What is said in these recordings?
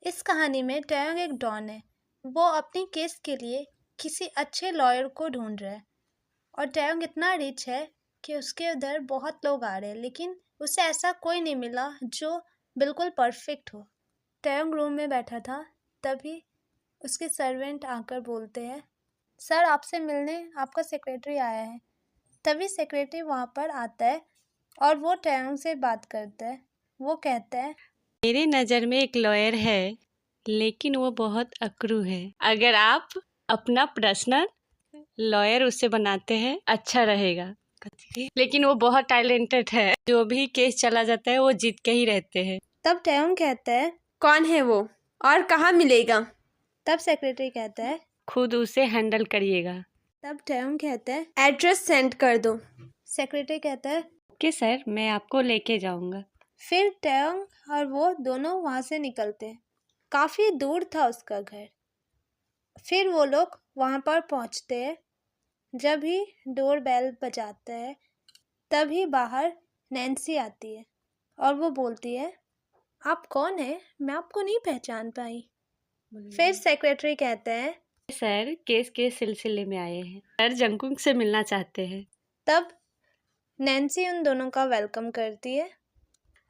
इस कहानी में टैयोंग एक डॉन है। वो अपनी केस के लिए किसी अच्छे लॉयर को ढूंढ रहा है और टैयोंग इतना रिच है कि उसके उधर बहुत लोग आ रहे हैं, लेकिन उसे ऐसा कोई नहीं मिला जो बिल्कुल परफेक्ट हो। टैयोंग रूम में बैठा था, तभी उसके सर्वेंट आकर बोलते हैं, सर आपसे मिलने आपका सेक्रेटरी आया है। तभी सेक्रेटरी वहाँ पर आता है और वो टैयोंग से बात करता है। वो कहता है, मेरी नज़र में एक लॉयर है, लेकिन वो बहुत अकड़ू है। अगर आप अपना पर्सनल लॉयर उससे बनाते हैं अच्छा रहेगा। लेकिन वो बहुत टैलेंटेड है, जो भी केस चला जाता है वो जीत के ही रहते हैं। तब टैयोंग कहता है, कौन है वो और कहाँ मिलेगा? तब सेक्रेटरी कहता है, खुद उसे हैंडल करिएगा। तब टैयोंग कहता है, एड्रेस सेंड कर दो। सेक्रेटरी कहता है, ओके सर, मैं आपको लेके जाऊंगा। फिर टैयोंग और वो दोनों वहाँ से निकलते हैं। काफ़ी दूर था उसका घर। फिर वो लोग वहाँ पर पहुँचते हैं। जब ही डोर बेल बजाता है, तभी बाहर नैन्सी आती है और वो बोलती है, आप कौन हैं? मैं आपको नहीं पहचान पाई। फिर सेक्रेटरी कहते हैं, सर केस के सिलसिले में आए हैं, सर जंगकुक से मिलना चाहते हैं। तब नैन्सी उन दोनों का वेलकम करती है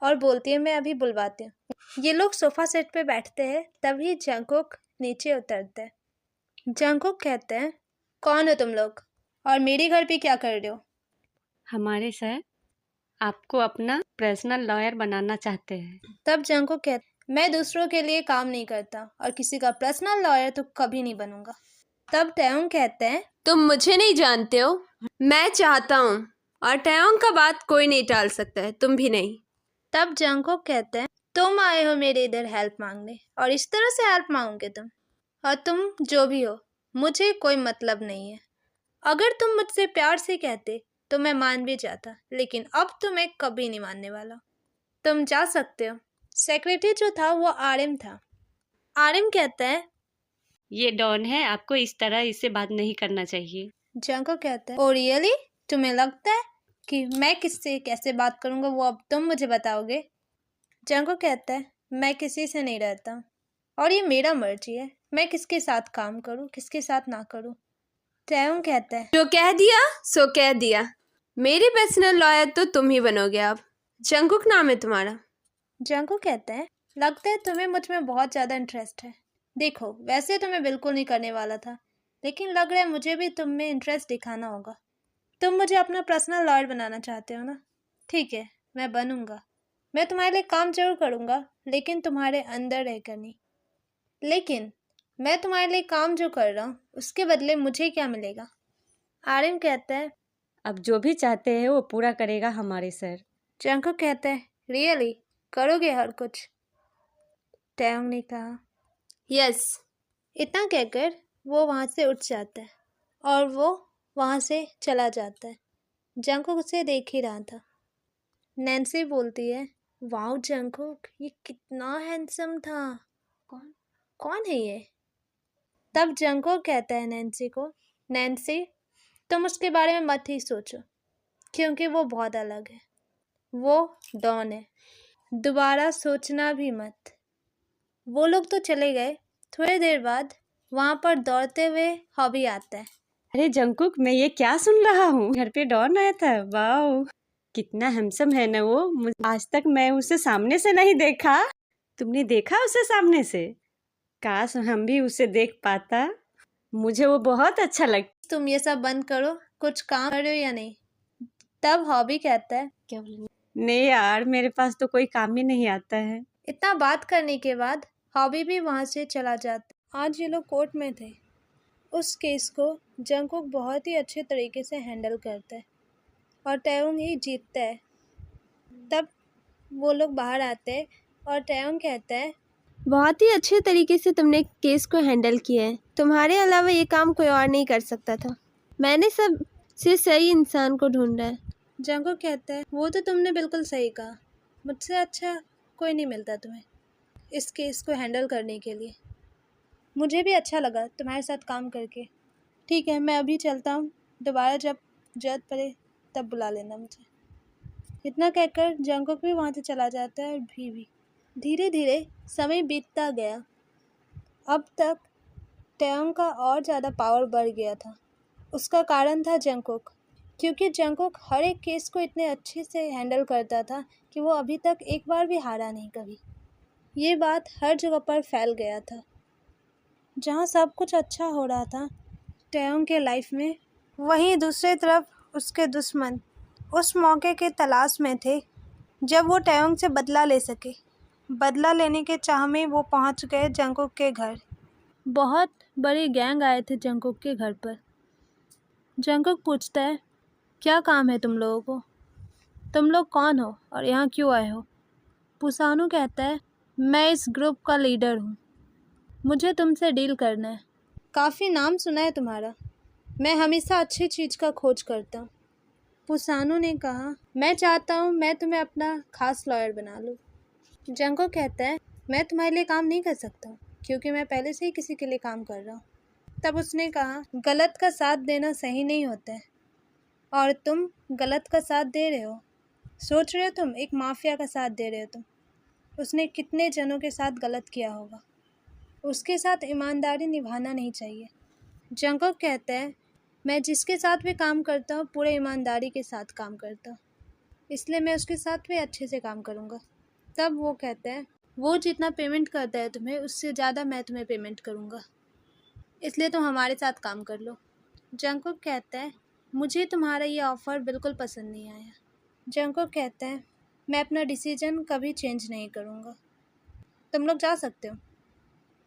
और बोलती है, मैं अभी बुलवाती हूँ। ये लोग सोफा सेट पे बैठते हैं, तभी जंगकुक नीचे उतरते हैं। जंगकुक कहते हैं, कौन हो तुम लोग और मेरे घर पे क्या कर रहे हो? हमारे सर आपको अपना पर्सनल लॉयर बनाना चाहते हैं। तब जंगकुक कहते, मैं दूसरों के लिए काम नहीं करता और किसी का पर्सनल लॉयर तो कभी नहीं बनूंगा। तब टैयोंग कहते हैं, तुम मुझे नहीं जानते हो, मैं चाहता हूँ और टैयोंग का बात कोई नहीं टाल सकता है, तुम भी नहीं। तब जंगकुक कहते हैं, तुम आए हो मेरे इधर हेल्प मांगने और इस तरह से हेल्प मांगोगे तुम? और तुम जो भी हो, मुझे कोई मतलब नहीं है। अगर तुम मुझसे प्यार से कहते तो मैं मान भी जाता, लेकिन अब तुम्हें कभी नहीं मानने वाला। तुम जा सकते हो। सेक्रेटरी जो था वो आर्यन था। आर्यन कहता है, ये डॉन है, आपको इस तरह इससे बात नहीं करना चाहिए। जंको कहता है, ओ रियली? तुम्हें लगता है कि मैं किससे कैसे बात करूंगा वो अब तुम मुझे बताओगे? जंको कहता है, मैं किसी से नहीं रहता हूँ और ये मेरा मर्जी है, मैं किसके साथ काम करूँ किसके साथ ना करूँ। टैयोंग कहता है, जो कह दिया सो कह दिया, मेरी पर्सनल लॉयर तो तुम ही बनोगे अब। जंगकुक नाम है तुम्हारा। जंको कहता है, लगता है तुम्हें मुझ में बहुत ज़्यादा इंटरेस्ट है। देखो, वैसे तो मैं बिल्कुल नहीं करने वाला था, लेकिन लग रहा है मुझे भी तुम में इंटरेस्ट दिखाना होगा। तुम मुझे अपना पर्सनल लॉयर बनाना चाहते हो ना? ठीक है, मैं बनूंगा। मैं तुम्हारे लिए काम जरूर करूंगा, लेकिन तुम्हारे अंदर रहकर नहीं। लेकिन मैं तुम्हारे लिए काम जो कर रहा हूँ उसके बदले मुझे क्या मिलेगा? आर्यन कहता है, अब जो भी चाहते हैं वो पूरा करेगा हमारे सर। जंको कहता है, रियली करोगे हर कुछ? टैयोंग ने कहा, यस। इतना कहकर वो वहाँ से उठ जाता है और वो वहाँ से चला जाता है। जंकुक उसे देख ही रहा था। नैन्सी बोलती है, वाओ जंकुक, ये कितना हैंडसम था। कौन कौन है ये? तब जंकुक कहता है नैन्सी को, नैन्सी तुम उसके बारे में मत ही सोचो, क्योंकि वो बहुत अलग है। वो डॉन है, दोबारा सोचना भी मत। वो लोग तो चले गए। थोड़ी देर बाद वहाँ पर दौड़ते हुए हॉबी आता है। अरे जंकुक, मैं ये क्या सुन रहा हूँ? घर पे डॉन आया था? वाओ, कितना हैंडसम है ना वो। आज तक मैं उसे सामने से नहीं देखा। तुमने देखा उसे सामने से? काश हम भी उसे देख पाता। मुझे वो बहुत अच्छा लगता। तुम ये सब बंद करो, कुछ काम कर रहे हो या नहीं? तब हॉबी कहता है, क्या बोलूं? नहीं यार, मेरे पास तो कोई काम ही नहीं आता है। इतना बात करने के बाद हॉबी भी वहाँ से चला जाता। आज ये लोग कोर्ट में थे। उस केस को जंकुक बहुत ही अच्छे तरीके से हैंडल करता है और टैयोंग ही जीतता है। तब वो लोग बाहर आते हैं और टैयोंग कहता है, बहुत ही अच्छे तरीके से तुमने केस को हैंडल किया है, तुम्हारे अलावा ये काम कोई और नहीं कर सकता था। मैंने सबसे सही इंसान को ढूंढा है। जंकुक कहता है, वो तो तुमने बिल्कुल सही कहा, मुझसे अच्छा कोई नहीं मिलता तुम्हें इस केस को हैंडल करने के लिए। मुझे भी अच्छा लगा तुम्हारे साथ काम करके। ठीक है, मैं अभी चलता हूँ, दोबारा जब जरूरत पड़े तब बुला लेना मुझे। इतना कहकर जंकुक भी वहाँ से चला जाता है और भी। धीरे धीरे समय बीतता गया। अब तक टैयोंग का और ज़्यादा पावर बढ़ गया था। उसका कारण था जंगकुक, क्योंकि जंगकुक हर एक केस को इतने अच्छे से हैंडल करता था कि वो अभी तक एक बार भी हारा नहीं कभी। ये बात हर जगह पर फैल गया था। जहाँ सब कुछ अच्छा हो रहा था टैयोंग के लाइफ में, वहीं दूसरी तरफ उसके दुश्मन उस मौके की तलाश में थे जब वो टैयोंग से बदला ले सके। बदला लेने के चाह में वो पहुंच गए जंगकुक के घर। बहुत बड़ी गैंग आए थे जंगकुक के घर पर। जंगकुक पूछता है, क्या काम है तुम लोगों को? तुम लोग कौन हो और यहाँ क्यों आए हो? पुसानु कहता है, मैं इस ग्रुप का लीडर हूँ, मुझे तुमसे डील करना है। काफ़ी नाम सुना है तुम्हारा, मैं हमेशा अच्छी चीज़ का खोज करता हूँ। पुसानु ने कहा, मैं चाहता हूँ मैं तुम्हें अपना खास लॉयर बना लूँ। जंगकुक कहता है, मैं तुम्हारे लिए काम नहीं कर सकता हूँ क्योंकि मैं पहले से ही किसी के लिए काम कर रहा हूँ। तब उसने कहा, गलत का साथ देना सही नहीं होता है और तुम गलत का साथ दे रहे हो। सोच रहे हो तुम एक माफिया का साथ दे रहे हो तुम। उसने कितने जनों के साथ गलत किया होगा। उसके साथ ईमानदारी निभाना नहीं चाहिए। जंगकुक कहता है, मैं जिसके साथ भी काम करता हूँ पूरे ईमानदारी के साथ काम करता हूँ, इसलिए मैं उसके साथ भी अच्छे से काम करूँगा। तब वो कहता है, वो जितना पेमेंट करता है तुम्हें उससे ज़्यादा मैं तुम्हें पेमेंट करूँगा, इसलिए तुम हमारे साथ काम कर लो। जंगकुक कहता है, मुझे तुम्हारा ये ऑफ़र बिल्कुल पसंद नहीं आया। जंगकुक कहता है, मैं अपना डिसीजन कभी चेंज नहीं करूँगा, तुम लोग जा सकते हो।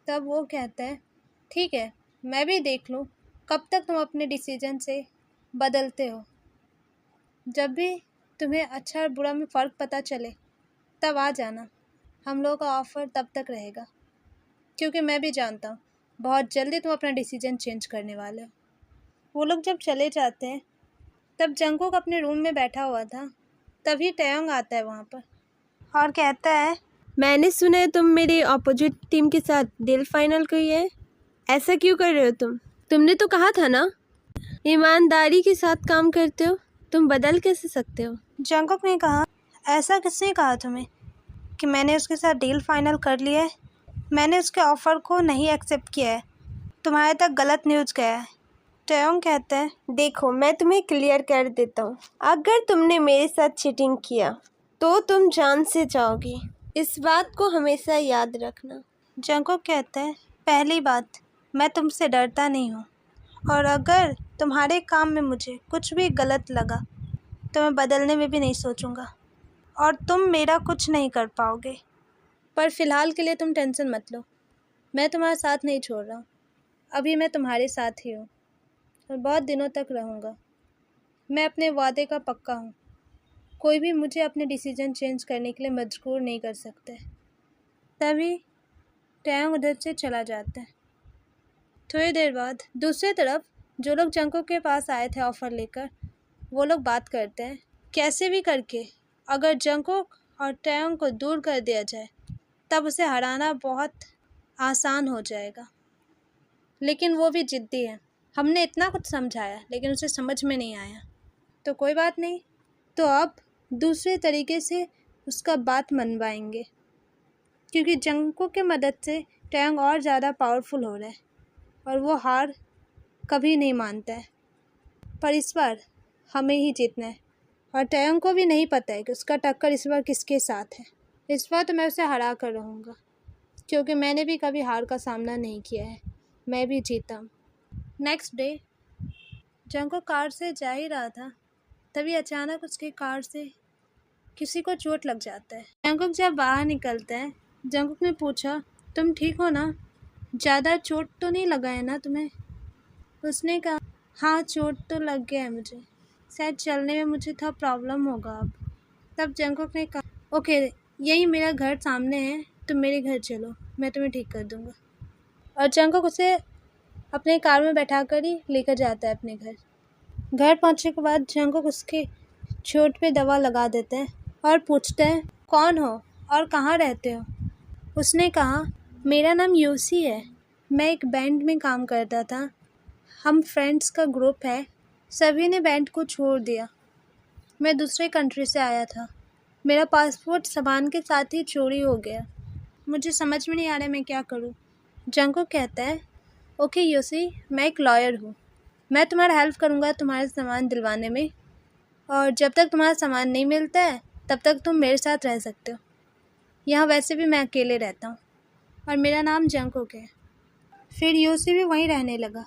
तब वो कहता है, ठीक है, मैं भी देख लूँ कब तक तुम अपने डिसीजन से बदलते हो। जब भी तुम्हें अच्छा और बुरा में फ़र्क पता चले तब आ जाना। हम लोगों का ऑफ़र तब तक रहेगा, क्योंकि मैं भी जानता हूँ बहुत जल्दी तुम अपना डिसीजन चेंज करने वाले हो। वो लोग जब चले जाते हैं तब जंगकुक अपने रूम में बैठा हुआ था। तभी टैयोंग आता है वहाँ पर और कहता है, मैंने सुना है तुम मेरे ऑपोजिट टीम के साथ डील फाइनल की है। ऐसा क्यों कर रहे हो तुम? तुमने तो कहा था ना ईमानदारी के साथ काम करते हो, तुम बदल कैसे सकते हो? जंगकुक ने कहा, ऐसा किसने कहा तुम्हें कि मैंने उसके साथ डील फाइनल कर लिया है? मैंने उसके ऑफ़र को नहीं एक्सेप्ट किया है, तुम्हारे तक गलत न्यूज़ गया है। टैयोंग कहता है, देखो मैं तुम्हें क्लियर कर देता हूँ, अगर तुमने मेरे साथ चीटिंग किया तो तुम जान से जाओगी, इस बात को हमेशा याद रखना। जंगकुक कहता है, पहली बात, मैं तुमसे डरता नहीं हूँ और अगर तुम्हारे काम में मुझे कुछ भी गलत लगा तो मैं बदलने में भी नहीं सोचूंगा और तुम मेरा कुछ नहीं कर पाओगे। पर फ़िलहाल के लिए तुम टेंशन मत लो, मैं तुम्हारा साथ नहीं छोड़ रहा हूँ। अभी मैं तुम्हारे साथ ही हूँ और बहुत दिनों तक रहूँगा। मैं अपने वादे का पक्का हूँ, कोई भी मुझे अपने डिसीजन चेंज करने के लिए मजबूर नहीं कर सकता है। तभी टैयोंग उधर से चला जाता है। थोड़ी देर बाद दूसरी तरफ जो लोग जंगकुक के पास आए थे ऑफ़र लेकर, वो लोग बात करते हैं, कैसे भी करके अगर जंगकुक और टैयोंग को दूर कर दिया जाए तब उसे हराना बहुत आसान हो जाएगा। लेकिन वो भी ज़िद्दी है। हमने इतना कुछ समझाया लेकिन उसे समझ में नहीं आया, तो कोई बात नहीं, तो अब दूसरे तरीके से उसका बात मनवाएंगे, क्योंकि जंगकुक की मदद से टैयोंग और ज़्यादा पावरफुल हो रहा है और वो हार कभी नहीं मानता है। पर इस बार हमें ही जीतना है और टैयोंग को भी नहीं पता है कि उसका टक्कर इस बार किसके साथ है। इस बार तो मैं उसे हरा कर रहूँगा, क्योंकि मैंने भी कभी हार का सामना नहीं किया है, मैं भी जीता हूँ। नेक्स्ट डे जंगकुक कार से जा ही रहा था, तभी अचानक उसकी कार से किसी को चोट लग जाता है। जंगकुक जब बाहर निकलता है, जंगकुक ने पूछा, तुम ठीक हो ना? ज़्यादा चोट तो नहीं लगा है ना तुम्हें? उसने कहा, हाँ चोट तो लग गया है मुझे, शायद चलने में मुझे थोड़ा प्रॉब्लम होगा अब। तब जंगकुक ने कहा, ओके यही मेरा घर सामने है, तुम मेरे घर चलो, मैं तुम्हें ठीक कर दूँगा। और जंगकुक उसे अपने कार में बैठा कर ही लेकर जाता है अपने घर। घर पहुंचने के बाद जंगकुक उसके चोट पे दवा लगा देते हैं और पूछते हैं, कौन हो और कहाँ रहते हो? उसने कहा, मेरा नाम यूसी है, मैं एक बैंड में काम करता था, हम फ्रेंड्स का ग्रुप है, सभी ने बैंड को छोड़ दिया, मैं दूसरे कंट्री से आया था, मेरा पासपोर्ट सामान के साथ ही चोरी हो गया, मुझे समझ में नहीं आ रहा है मैं क्या करूँ। जंगकुक कहता है, ओके योसी, मैं एक लॉयर हूँ, मैं तुम्हारा हेल्प करूँगा तुम्हारा सामान दिलवाने में, और जब तक तुम्हारा सामान नहीं मिलता है तब तक तुम मेरे साथ रह सकते हो। यहाँ वैसे भी मैं अकेले रहता हूँ और मेरा नाम जंगकुक है। फिर योसी भी वहीं रहने लगा।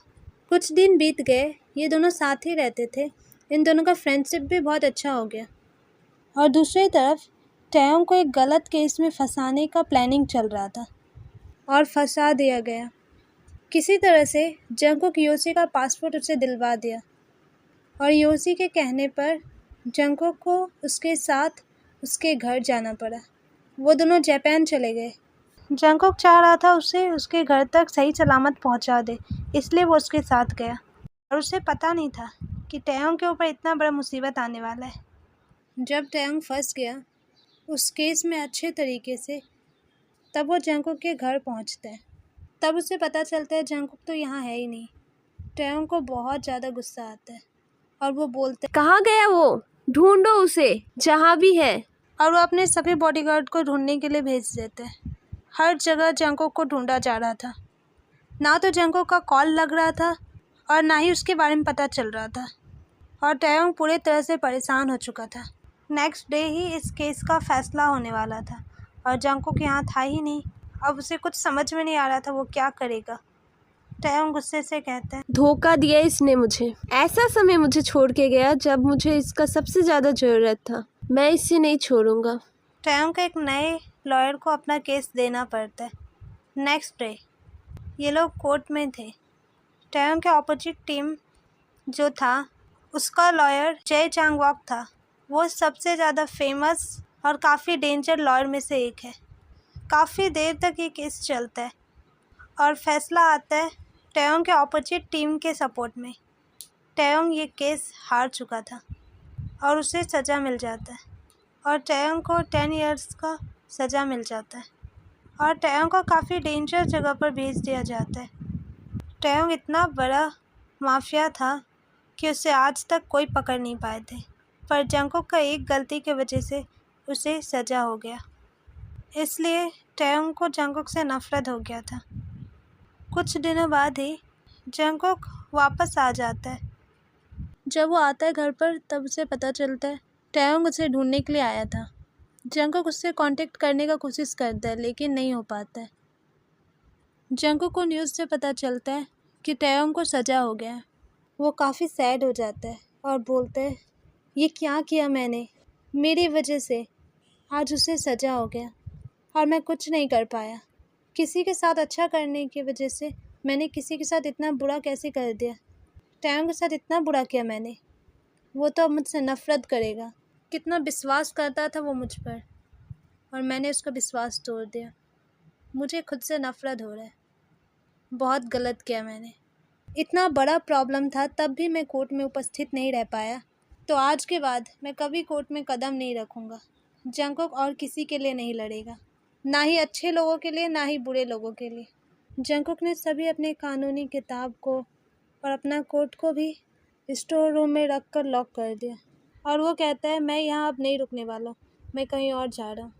कुछ दिन बीत गए, ये दोनों साथ ही रहते थे। इन दोनों का फ्रेंडशिप भी बहुत अच्छा हो गया। और दूसरी तरफ टैयोंग को एक गलत केस में फंसाने का प्लानिंग चल रहा था और फंसा दिया गया। किसी तरह से जंगकुक योसी का पासपोर्ट उसे दिलवा दिया और योसी के कहने पर जंगकुक को उसके साथ उसके घर जाना पड़ा। वो दोनों जापान चले गए। जंगकुक चाह रहा था उसे उसके घर तक सही सलामत पहुंचा दे, इसलिए वो उसके साथ गया। और उसे पता नहीं था कि टैयोंग के ऊपर इतना बड़ा मुसीबत आने वाला है। जब टैयोंग फंस गया उस केस में अच्छे तरीके से, तब वो जंगकुक के घर पहुंचता है। तब उसे पता चलता है जंगकुक तो यहाँ है ही नहीं। टैयोंग को बहुत ज़्यादा गुस्सा आता है और वो बोलते हैं, कहाँ गया वो? ढूंढो उसे जहाँ भी है। और वो अपने सभी बॉडीगार्ड को ढूंढने के लिए भेज देते हैं। हर जगह जंगकुक को ढूंढा जा रहा था। ना तो जंगकुक का कॉल लग रहा था और ना ही उसके बारे में पता चल रहा था। और टैयोंग पूरे तरह से परेशान हो चुका था। नेक्स्ट डे ही इस केस का फैसला होने वाला था और जंगकुक यहाँ था ही नहीं। अब उसे कुछ समझ में नहीं आ रहा था वो क्या करेगा। टैयोंग गुस्से से कहता है, धोखा दिया इसने मुझे। ऐसा समय मुझे छोड़ के गया जब मुझे इसका सबसे ज़्यादा ज़रूरत था। मैं इसे नहीं छोड़ूंगा। टैयोंग को एक नए लॉयर को अपना केस देना पड़ता है। नेक्स्ट डे ये लोग कोर्ट में थे। टैयोंग के ऑपोजिट टीम जो था उसका लॉयर जय चांग वॉक था। वो सबसे ज़्यादा फेमस और काफ़ी डेंजर लॉयर में से एक है। काफ़ी देर तक ये केस चलता है और फैसला आता है टैयोंग के ऑपोजिट टीम के सपोर्ट में। टैयोंग ये केस हार चुका था और उसे सज़ा मिल जाता है और टैयोंग को 10 इयर्स का सज़ा मिल जाता है और टैयोंग को काफ़ी डेंजर जगह पर भेज दिया जाता है। टैयोंग इतना बड़ा माफिया था कि उसे आज तक कोई पकड़ नहीं पाए थे, पर जंगकुक का एक गलती की वजह से उसे सज़ा हो गया। इसलिए टैयोंग को जंगकुक से नफरत हो गया था। कुछ दिनों बाद ही जंगकुक वापस आ जाता है। जब वो आता है घर पर तब उसे पता चलता है टैयोंग उसे ढूंढने के लिए आया था। जंगकुक उससे कांटेक्ट करने का कोशिश करता है लेकिन नहीं हो पाता है। जंगकुक को न्यूज़ से पता चलता है कि टैयोंग को सज़ा हो गया है। वो काफ़ी सैड हो जाता है और बोलता है, ये क्या किया मैंने, मेरी वजह से आज उसे सज़ा हो गया और मैं कुछ नहीं कर पाया। किसी के साथ अच्छा करने की वजह से मैंने किसी के साथ इतना बुरा कैसे कर दिया। टैयोंग के साथ इतना बुरा किया मैंने। वो तो अब मुझसे नफ़रत करेगा। कितना विश्वास करता था वो मुझ पर और मैंने उसका विश्वास तोड़ दिया। मुझे खुद से नफ़रत हो रहा है। बहुत गलत किया मैंने। इतना बड़ा प्रॉब्लम था तब भी मैं कोर्ट में उपस्थित नहीं रह पाया, तो आज के बाद मैं कभी कोर्ट में कदम नहीं रखूँगा। जंगकुक और किसी के लिए नहीं लड़ेगा, ना ही अच्छे लोगों के लिए ना ही बुरे लोगों के लिए। जंगकुक ने सभी अपने कानूनी किताब को और अपना कोट को भी स्टोर रूम में रख कर लॉक कर दिया और वो कहता है, मैं यहाँ अब नहीं रुकने वाला, मैं कहीं और जा रहा हूँ,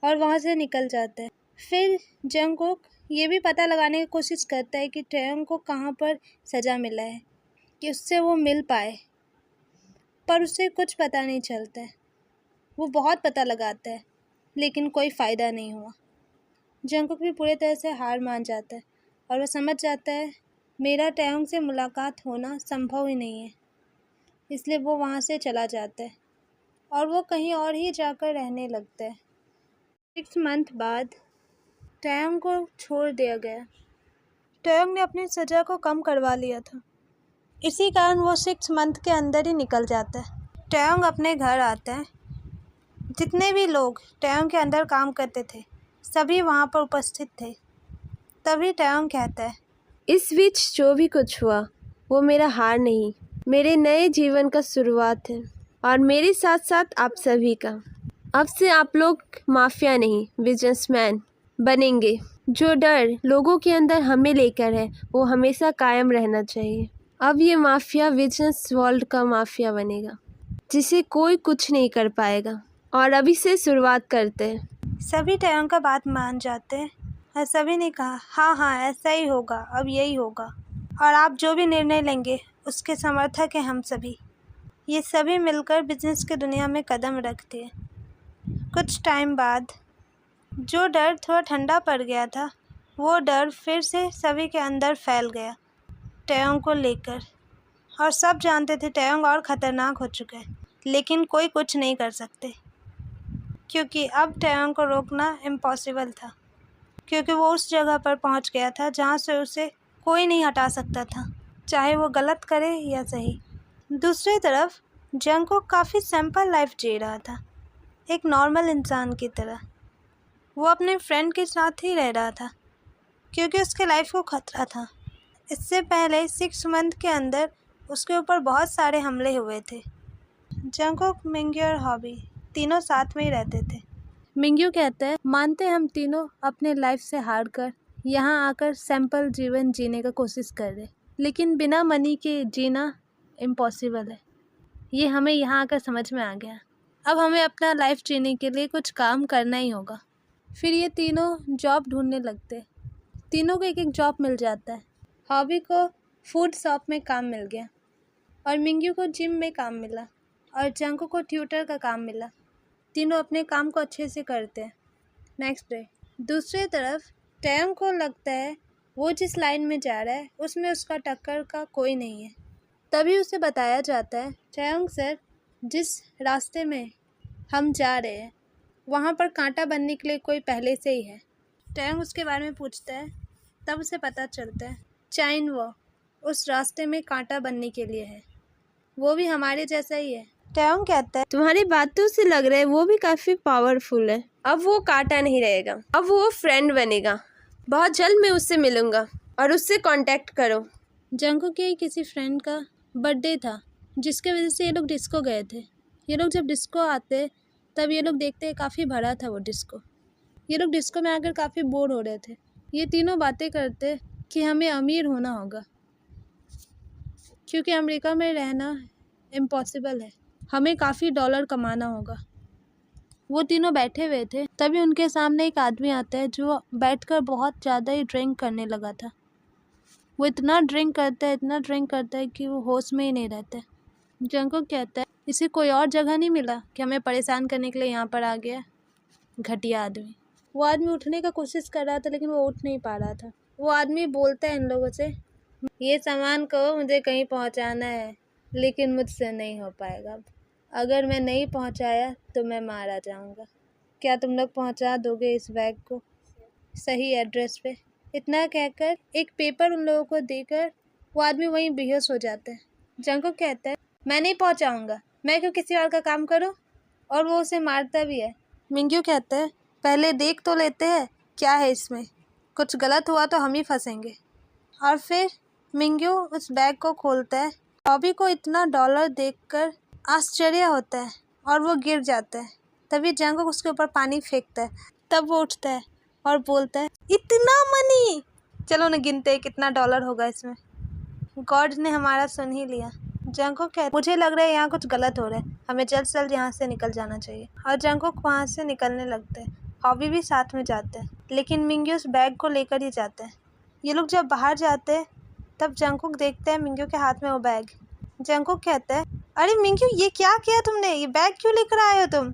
और वहाँ से निकल जाता है। फिर जंगकुक ये भी पता लगाने की कोशिश करता है कि टैयोंग को कहाँ पर सज़ा मिला है कि उससे वो मिल पाए, पर उसे कुछ पता नहीं चलता है। वो बहुत पता लगाता है लेकिन कोई फ़ायदा नहीं हुआ। जंगकुक भी पूरी तरह से हार मान जाता है और वो समझ जाता है मेरा टैयोंग से मुलाकात होना संभव ही नहीं है, इसलिए वो वहाँ से चला जाता है और वो कहीं और ही जाकर रहने लगता है। 6 मंथ बाद टैयोंग को छोड़ दिया गया। टैयोंग ने अपनी सज़ा को कम करवा लिया था, इसी कारण वो 6 मंथ के अंदर ही निकल जाता है। टैयोंग अपने घर आता है। जितने भी लोग टैयोंग के अंदर काम करते थे सभी वहाँ पर उपस्थित थे। तभी टैयोंग कहता है, इस बीच जो भी कुछ हुआ वो मेरा हार नहीं, मेरे नए जीवन का शुरुआत है और मेरे साथ साथ आप सभी का। अब से आप लोग माफिया नहीं बिजनेसमैन बनेंगे। जो डर लोगों के अंदर हमें लेकर है वो हमेशा कायम रहना चाहिए। अब ये माफिया बिजनेस वर्ल्ड का माफिया बनेगा जिसे कोई कुछ नहीं कर पाएगा। और अभी से शुरुआत करते हैं। सभी टैयोंग का बात मान जाते हैं और सभी ने कहा हाँ हाँ ऐसा ही होगा, अब यही होगा और आप जो भी निर्णय लेंगे उसके समर्थक हैं हम सभी। ये सभी मिलकर बिजनेस की दुनिया में कदम रखते हैं। कुछ टाइम बाद जो डर थोड़ा ठंडा पड़ गया था वो डर फिर से सभी के अंदर फैल गया टैयोंग को लेकर। और सब जानते थे टैयोंग और ख़तरनाक हो चुका है, लेकिन कोई कुछ नहीं कर सकते क्योंकि अब टैयोंग को रोकना इम्पॉसिबल था, क्योंकि वो उस जगह पर पहुंच गया था जहां से उसे कोई नहीं हटा सकता था, चाहे वो गलत करे या सही। दूसरी तरफ जंगकुक काफ़ी सिंपल लाइफ जी रहा था, एक नॉर्मल इंसान की तरह। वो अपने फ्रेंड के साथ ही रह रहा था क्योंकि उसके लाइफ को खतरा था। इससे पहले 6 मंथ के अंदर उसके ऊपर बहुत सारे हमले हुए थे। जंगकुक, मिंग्यू और हॉबी तीनों साथ में ही रहते थे। मिंग्यू कहता है मानते हम तीनों अपने लाइफ से हार कर यहाँ आकर सिंपल जीवन जीने का कोशिश कर रहे, लेकिन बिना मनी के जीना इम्पॉसिबल है। ये हमें यहाँ आकर समझ में आ गया। अब हमें अपना लाइफ जीने के लिए कुछ काम करना ही होगा। फिर ये तीनों जॉब ढूंढने लगते। तीनों को एक एक जॉब मिल जाता है। हॉबी को फूड शॉप में काम मिल गया और मिंग्यू को जिम में काम मिला और जंगकुक को ट्यूटर का काम मिला। तीनों अपने काम को अच्छे से करते हैं। नेक्स्ट डे दूसरी तरफ टैयोंग को लगता है वो जिस लाइन में जा रहा है उसमें उसका टक्कर का कोई नहीं है। तभी उसे बताया जाता है टैयोंग सर, जिस रास्ते में हम जा रहे हैं वहाँ पर कांटा बनने के लिए कोई पहले से ही है। टैयोंग उसके बारे में पूछता है, तब उसे पता चलता है चाइन वो उस रास्ते में कांटा बनने के लिए है, वो भी हमारे जैसा ही है। टैयोंग कहता है तुम्हारी बातों से लग रहा है वो भी काफ़ी पावरफुल है। अब वो कांटा नहीं रहेगा, अब वो फ्रेंड बनेगा। बहुत जल्द मैं उससे मिलूंगा और उससे कांटेक्ट करो। जंगकुक के किसी फ्रेंड का बर्थडे था जिसके वजह से ये लोग डिस्को गए थे। ये लोग जब डिस्को आते तब ये लोग देखते काफ़ी भरा था वो डिस्को। ये लोग डिस्को में आकर काफ़ी बोर हो रहे थे। ये तीनों बातें करते कि हमें अमीर होना होगा क्योंकि अमेरिका में रहना इम्पॉसिबल है, हमें काफ़ी डॉलर कमाना होगा। वो तीनों बैठे हुए थे, तभी उनके सामने एक आदमी आता है जो बैठकर बहुत ज़्यादा ही ड्रिंक करने लगा था। वो इतना ड्रिंक करता है कि वो होश में ही नहीं रहता है। जंगकुक कहता है इसे कोई और जगह नहीं मिला कि हमें परेशान करने के लिए यहाँ पर आ गया, घटिया आदमी। वो आदमी उठने का कोशिश कर रहा था लेकिन वो उठ नहीं पा रहा था। वो आदमी बोलता है इन लोगों से, ये सामान को मुझे कहीं पहुँचाना है लेकिन मुझसे नहीं हो पाएगा। अब अगर मैं नहीं पहुँचाया तो मैं मारा जाऊँगा। क्या तुम लोग पहुँचा दोगे इस बैग को सही एड्रेस पे? इतना कहकर एक पेपर उन लोगों को देकर वो आदमी वहीं बेहोश हो जाता है। जंगकुक कहता है मैं नहीं पहुँचाऊँगा, मैं क्यों किसी और का काम करूँ, और वो उसे मारता भी है। मिंग्यू कहता है पहले देख तो लेते हैं क्या है इसमें, कुछ गलत हुआ तो हम ही फंसेंगे। और फिर मिंग्यू उस बैग को खोलता है। हॉबी को इतना डॉलर देखकर आश्चर्य होता है और वो गिर जाता है। तभी जंगकुक उसके ऊपर पानी फेंकता है। तब वो उठता है और बोलता है इतना मनी, चलो न गिनते हैं कितना डॉलर होगा इसमें। गॉड ने हमारा सुन ही लिया। जंगकुक कहता है मुझे लग रहा है यहाँ कुछ गलत हो रहा है, हमें जल्द से जल्द यहाँ से निकल जाना चाहिए। और जंगकुक वहाँ से निकलने लगते हैं। हॉबी भी साथ में जाते हैं, लेकिन मिंग्यू उस बैग को लेकर ही जाते हैं। ये लोग जब बाहर जाते हैं तब जंगकुक देखते हैं मिंग्यू के हाथ में वो बैग। जंगकुक कहता है अरे मिंग्यू ये क्या किया तुमने, ये बैग क्यों लेकर आए हो तुम?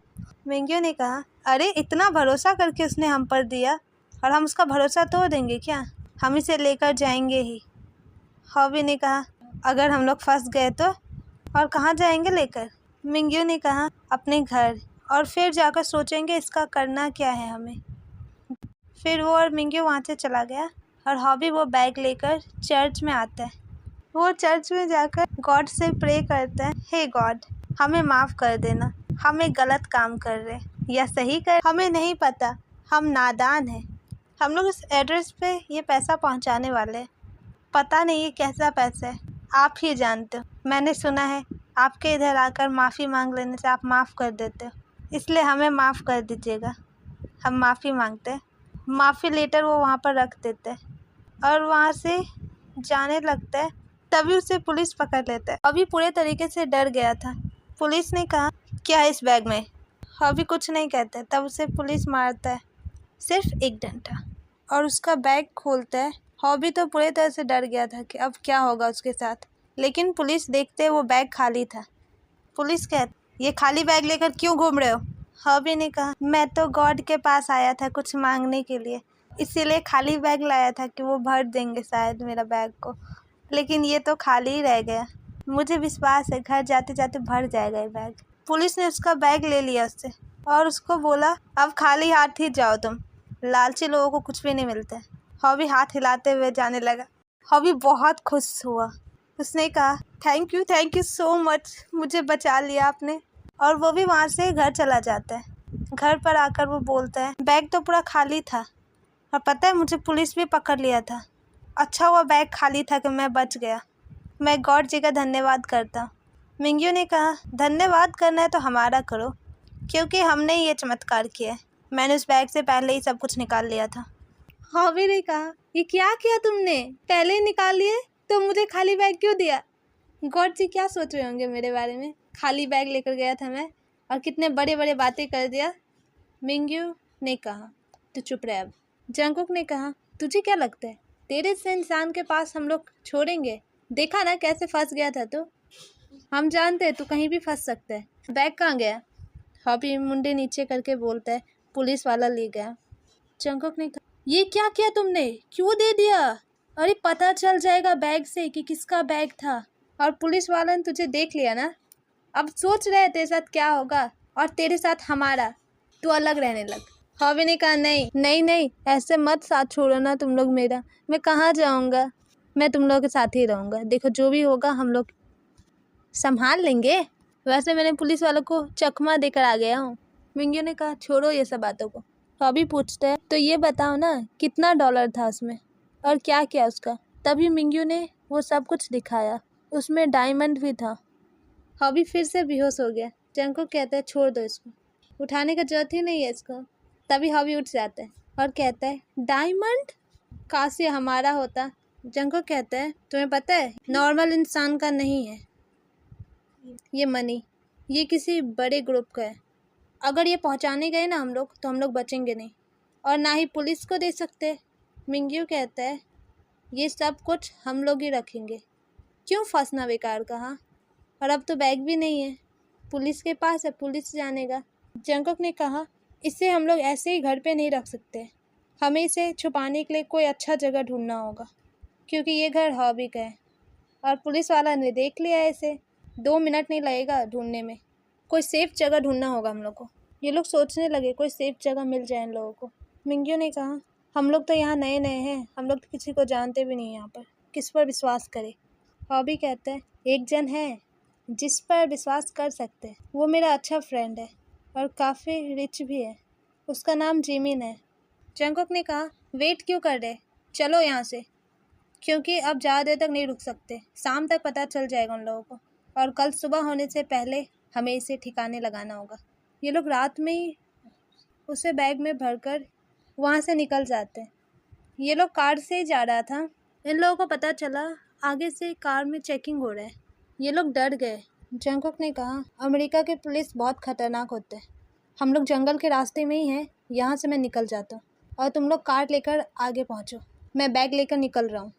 मिंग्यू ने कहा अरे इतना भरोसा करके उसने हम पर दिया और हम उसका भरोसा तोड़ देंगे क्या, हम इसे लेकर जाएंगे ही। हॉबी ने कहा अगर हम लोग फंस गए तो, और कहाँ जाएंगे लेकर? मिंग्यू ने कहा अपने घर, और फिर जाकर सोचेंगे इसका करना क्या है हमें। फिर वो और मिंग्यू वहाँ से चला गया और हॉबी वो बैग लेकर चर्च में आता है। वो चर्च में जाकर गॉड से प्रे करता है, हे गॉड हमें माफ़ कर देना, हम एक गलत काम कर रहे हैं या सही कर हमें नहीं पता, हम नादान हैं। हम लोग इस एड्रेस पे ये पैसा पहुंचाने वाले हैं, पता नहीं ये कैसा पैसा है, आप ही जानते हो। मैंने सुना है आपके इधर आकर माफ़ी मांग लेने से आप माफ़ कर देते हो, इसलिए हमें माफ़ कर दीजिएगा, हम माफ़ी मांगते हैं। माफ़ी लेटर वो वहाँ पर रख देते हैं और वहाँ से जाने लगता है। तभी उसे पुलिस पकड़ लेता है। अभी पूरे तरीके से डर गया था। पुलिस ने कहा क्या है इस बैग में? हॉबी कुछ नहीं कहता है, तब उसे पुलिस मारता है, सिर्फ एक डंडा, और उसका बैग खोलता है। हॉबी तो पूरी तरह से डर गया था कि अब क्या होगा उसके साथ, लेकिन पुलिस देखते वो बैग खाली था। पुलिस कहती, ये खाली बैग लेकर क्यों घूम रहे हो? हॉबी ने कहा, मैं तो गॉड के पास आया था कुछ मांगने के लिए, इसीलिए खाली बैग लाया था कि वो भर देंगे शायद मेरा बैग को, लेकिन ये तो खाली ही रह गया। मुझे विश्वास है घर जाते जाते भर जाएगा ये बैग। पुलिस ने उसका बैग ले लिया उससे और उसको बोला, अब खाली हाथ ही जाओ तुम, लालची लोगों को कुछ भी नहीं मिलता है। हॉबी हाथ हिलाते हुए जाने लगा। हॉबी बहुत खुश हुआ। उसने कहा, थैंक यू सो मच, मुझे बचा लिया आपने। और वो भी वहाँ से घर चला जाता है। घर पर आकर वो बोलता है, बैग तो पूरा खाली था और पता है मुझे पुलिस भी पकड़ लिया था। अच्छा हुआ बैग खाली था कि मैं बच गया। मैं गॉड जी का धन्यवाद करता हूँ। मिंग्यू ने कहा, धन्यवाद करना है तो हमारा करो, क्योंकि हमने ये चमत्कार किया है। मैंने उस बैग से पहले ही सब कुछ निकाल लिया था। हॉबी ने कहा, ये क्या किया तुमने? पहले ही निकाल लिए तो मुझे खाली बैग क्यों दिया? गॉड जी क्या सोच रहे होंगे मेरे बारे में? खाली बैग लेकर गया था मैं और कितने बड़े बड़े बातें कर दिया। मिंग्यू ने कहा, तू चुप रह अब। जंगकुक ने कहा, तुझे क्या लगता है तेरे से इंसान के पास हम लोग छोड़ेंगे? देखा ना कैसे फंस गया था तू। हम जानते हैं तू कहीं भी फंस सकता है। बैग कहाँ गया? हॉबी मुंडे नीचे करके बोलता है, पुलिस वाला ले गया। जंगकुक ने कहा, ये क्या किया तुमने? क्यों दे दिया? अरे पता चल जाएगा बैग से कि किसका बैग था, और पुलिस वाला ने तुझे देख लिया ना। अब सोच रहे तेरे साथ क्या होगा, और तेरे साथ हमारा। तू अलग रहने लग। हॉबी ने कहा, नहीं ऐसे मत साथ छोड़ो ना तुम लोग मेरा। मैं कहाँ जाऊँगा? मैं तुम लोगों के साथ ही रहूँगा। देखो जो भी होगा हम लोग संभाल लेंगे। वैसे मैंने पुलिस वालों को चकमा देकर आ गया हूँ। मिंग्यू ने कहा, छोड़ो ये सब बातों को। हॉबी पूछता है, तो ये बताओ ना कितना डॉलर था उसमें और क्या किया उसका? तभी मिंग्यू ने वो सब कुछ दिखाया। उसमें डायमंड भी था। हॉबी फिर से बेहोश हो गया। जंगकुक कहता है, छोड़ दो इसको, उठाने का जरूरत ही नहीं है इसको। तभी हॉबी उठ जाता है और कहता है, डायमंड? काश ये हमारा होता। जंगकुक कहता है, तुम्हें पता है नॉर्मल इंसान का नहीं है ये मनी, ये किसी बड़े ग्रुप का है। अगर ये पहुंचाने गए ना हम लोग तो हम लोग बचेंगे नहीं, और ना ही पुलिस को दे सकते। मिंग्यू कहता है, ये सब कुछ हम लोग ही रखेंगे। क्यों फंसना बेकार कहा? और अब तो बैग भी नहीं है, पुलिस के पास है, पुलिस जानेगा। जंगकुक ने कहा, इसे हम लोग ऐसे ही घर पे नहीं रख सकते, हमें इसे छुपाने के लिए कोई अच्छा जगह ढूंढना होगा, क्योंकि ये घर हॉबी का है और पुलिस वाला ने देख लिया है इसे। 2 मिनट नहीं लगेगा ढूंढने में। कोई सेफ जगह ढूंढना होगा हम लोग को। ये लोग सोचने लगे कोई सेफ जगह मिल जाए इन लोगों को। मिंग्यू ने कहा, हम लोग तो यहाँ नए हैं, हम लोग तो किसी को जानते भी नहीं यहाँ पर, किस पर विश्वास करें? हॉबी कहता है, एक जन है जिस पर विश्वास कर सकते हैं। वो मेरा अच्छा फ्रेंड है और काफ़ी रिच भी है। उसका नाम जिमिन है। जंगकुक ने कहा, वेट क्यों कर रहे, चलो यहाँ से, क्योंकि अब ज़्यादा देर तक नहीं रुक सकते। शाम तक पता चल जाएगा उन लोगों को, और कल सुबह होने से पहले हमें इसे ठिकाने लगाना होगा। ये लोग रात में ही उसे बैग में भरकर वहाँ से निकल जाते हैं। ये लोग कार से ही जा रहा था। इन लोगों को पता चला आगे से कार में चेकिंग हो रहा है। ये लोग डर गए। जंगकुक ने कहा, अमेरिका के पुलिस बहुत खतरनाक होते हैं। हम लोग जंगल के रास्ते में ही हैं, यहाँ से मैं निकल जाता हूँ और तुम लोग कार लेकर आगे पहुँचो, मैं बैग लेकर निकल रहा हूँ।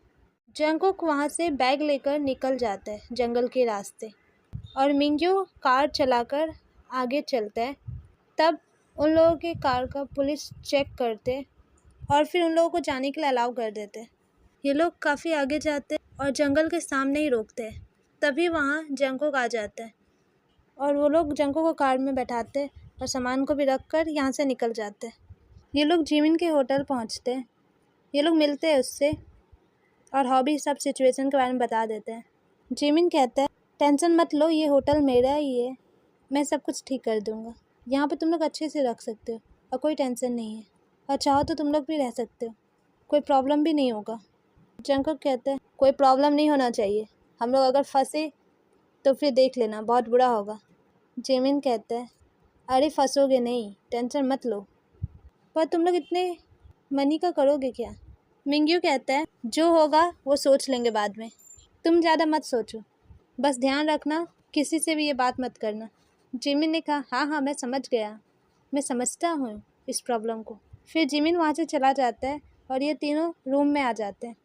जंगकुक वहाँ से बैग लेकर निकल जाता है जंगल के रास्ते, और मिंग्यू कार चलाकर आगे चलता है। तब उन लोगों के कार का पुलिस चेक करते और फिर उन लोगों को जाने के लिए अलाउ कर देते। ये लोग काफ़ी आगे जाते और जंगल के सामने ही रोकते हैं। तभी वहाँ जंगकुक आ जाता है और वो लोग जंगकुक को कार में बैठाते और सामान को भी रख कर यहाँ से निकल जाते हैं। ये लोग जिमिन के होटल पहुँचते हैं। ये लोग मिलते हैं उससे और हॉबी सब सिचुएशन के बारे में बता देते हैं। जिमिन कहता है, टेंशन मत लो, ये होटल मेरा ही है, मैं सब कुछ ठीक कर दूँगा। यहाँ पे तुम लोग अच्छे से रख सकते हो और कोई टेंशन नहीं है, और चाहो तो तुम लोग भी रह सकते हो, कोई प्रॉब्लम भी नहीं होगा। जंगकुक कहते हैं, कोई प्रॉब्लम नहीं होना चाहिए, हम लोग अगर फंसे तो फिर देख लेना, बहुत बुरा होगा। जिमिन कहता है, अरे फंसोगे नहीं, टेंशन मत लो, पर तुम लोग इतने मनी का करोगे क्या? मिंग्यू कहता है, जो होगा वो सोच लेंगे बाद में, तुम ज़्यादा मत सोचो, बस ध्यान रखना किसी से भी ये बात मत करना। जिमिन ने कहा हाँ हाँ मैं समझ गया, मैं समझता हूँ इस प्रॉब्लम को। फिर जिमिन वहाँ से चला जाता है और ये तीनों रूम में आ जाते हैं।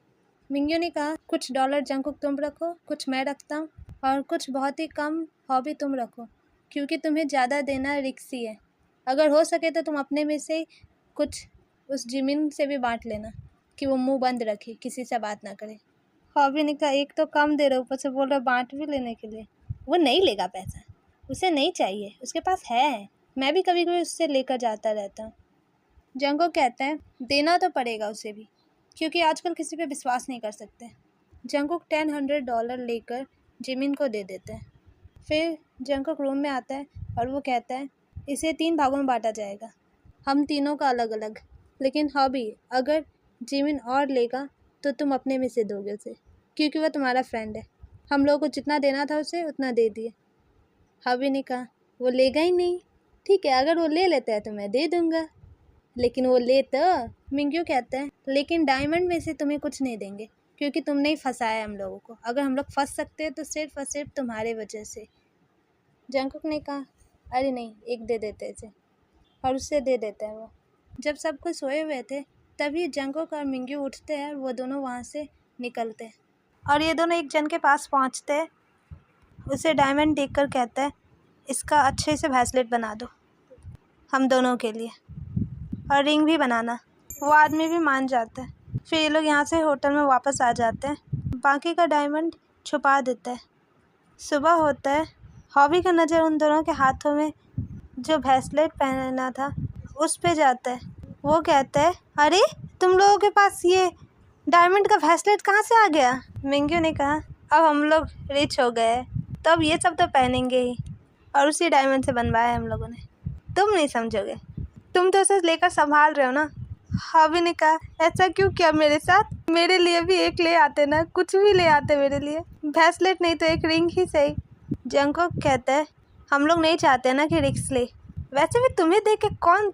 मिंग्यू ने कहा कुछ डॉलर जंगकुक तुम रखो, कुछ मैं रखता हूँ और कुछ बहुत ही कम हॉबी तुम रखो, क्योंकि तुम्हें ज़्यादा देना रिक्सी है। अगर हो सके तो तुम अपने में से कुछ उस जिमिन से भी बांट लेना कि वो मुंह बंद रखे, किसी से बात ना करे। हॉबी ने कहा एक तो कम दे रहे ऊपर से बोल रहे बांट भी लेने के लिए। वो नहीं लेगा पैसा, उसे नहीं चाहिए, उसके पास है, मैं भी कभी कभी उससे लेकर जाता रहता हूँ। जंगकुक कहते हैं देना तो पड़ेगा उसे भी, क्योंकि आजकल किसी पे विश्वास नहीं कर सकते। जंगकुक $100 लेकर जिमिन को दे देते हैं। फिर जंगकुक रूम में आता है और वो कहता है इसे 3 भागों में बांटा जाएगा, हम तीनों का अलग अलग। लेकिन हॉबी अगर जिमिन और लेगा तो तुम अपने में से दोगे उसे, क्योंकि वह तुम्हारा फ्रेंड है। हम लोगों को जितना देना था उसे उतना दे दिए। हॉबी ने कहा वो लेगा ही नहीं। ठीक है, अगर वो ले लेता है तो मैं दे दूंगा, लेकिन वो ले तो। मिंग्यू कहते हैं लेकिन डायमंड में से तुम्हें कुछ नहीं देंगे, क्योंकि तुमने ही फंसाया हम लोगों को। अगर हम लोग फंस सकते हैं तो सिर्फ और सिर्फ तुम्हारे वजह से। जंगकुक ने कहा अरे नहीं, एक दे देते इसे, और उससे दे देते हैं वो। जब सब कुछ सोए हुए थे तभी जंगकुक और मिंग्यू उठते हैं और वो दोनों वहाँ से निकलते हैं और ये दोनों एक जन के पास पहुँचते हैं। उसे डायमंड देखकर कहता है इसका अच्छे से ब्रेसलेट बना दो हम दोनों के लिए, और रिंग भी बनाना। वो आदमी भी मान जाता है। फिर ये लोग यहाँ से होटल में वापस आ जाते हैं, बाकी का डायमंड छुपा देता है। सुबह होता है, हॉबी का नज़र उन दोनों के हाथों में जो ब्रेसलेट पहना था उस पे जाता है। वो कहता है अरे तुम लोगों के पास ये डायमंड का ब्रेसलेट कहाँ से आ गया? मिंग्यू ने कहा अब हम लोग रिच हो गए हैं, तो अब ये सब तो पहनेंगे ही, और उसी डायमंड से बनवाया हम लोगों ने। तुम नहीं समझोगे, तुम तो उसे लेकर संभाल रहे हो ना। हॉबी ने कहा ऐसा क्यों किया मेरे साथ? मेरे लिए भी एक ले आते ना, कुछ भी ले आते मेरे लिए, ब्रेसलेट नहीं तो एक रिंग ही सही। जंगकुक कहता है हम लोग नहीं चाहते ना कि रिक्स ले, वैसे भी तुम्हें देख के कौन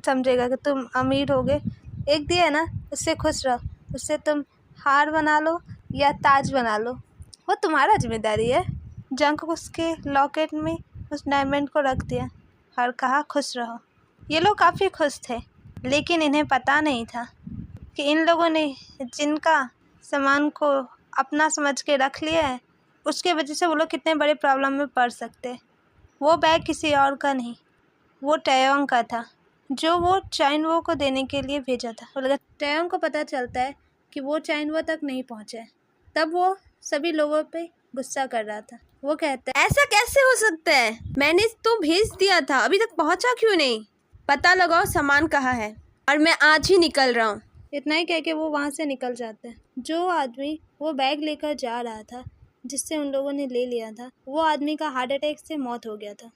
समझेगा कि तुम अमीर होगे। एक दिया है ना, उससे खुश रहो, उससे तुम हार बना लो या ताज बना लो, वो तुम्हारा जिम्मेदारी है। जंगकुक उसके लॉकेट में उस डायमंड को रख दिया और कहा खुश रहो। ये लोग काफ़ी खुश थे, लेकिन इन्हें पता नहीं था कि इन लोगों ने जिनका सामान को अपना समझ के रख लिया है उसके वजह से वो लोग कितने बड़े प्रॉब्लम में पड़ सकते। वो बैग किसी और का नहीं, वो टैयोंग का था, जो वो चाइनवो को देने के लिए भेजा था। वो लगा टैयोंग को पता चलता है कि वो चाइनवो तक नहीं पहुँचा है, तब वो सभी लोगों पे गुस्सा कर रहा था। वो कहता है ऐसा कैसे हो सकता है? मैंने तो भेज दिया था, अभी तक पहुंचा क्यों नहीं? पता लगाओ सामान कहाँ है, और मैं आज ही निकल रहा हूँ। इतना ही कह के वो वहाँ से निकल जाता है। जो आदमी वो बैग लेकर जा रहा था जिससे उन लोगों ने ले लिया था, वो आदमी का हार्ट अटैक से मौत हो गया था।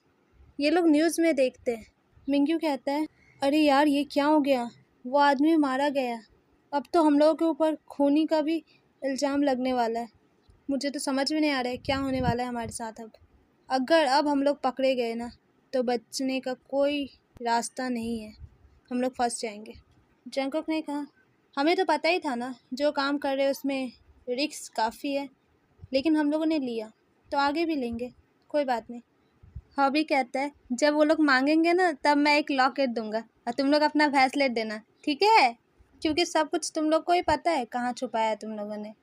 ये लोग न्यूज़ में देखते हैं। मिंग्यू कहता है अरे यार ये क्या हो गया, वो आदमी मारा गया, अब तो हम लोगों के ऊपर खूनी का भी इल्ज़ाम लगने वाला है। मुझे तो समझ में नहीं आ रहा है क्या होने वाला है हमारे साथ अब। अगर अब हम लोग पकड़े गए ना तो बचने का कोई रास्ता नहीं है, हम लोग फंस जाएंगे। जंगकुक ने कहा हमें तो पता ही था ना, जो काम कर रहे उसमें रिस्क काफ़ी है, लेकिन हम लोगों ने लिया तो आगे भी लेंगे, कोई बात नहीं। हॉबी कहता है जब वो लोग मांगेंगे ना तब मैं एक लॉकेट दूंगा और तुम लोग अपना ब्रेसलेट देना, ठीक है? क्योंकि सब कुछ तुम लोग को ही पता है कहाँ छुपाया है तुम लोगों ने।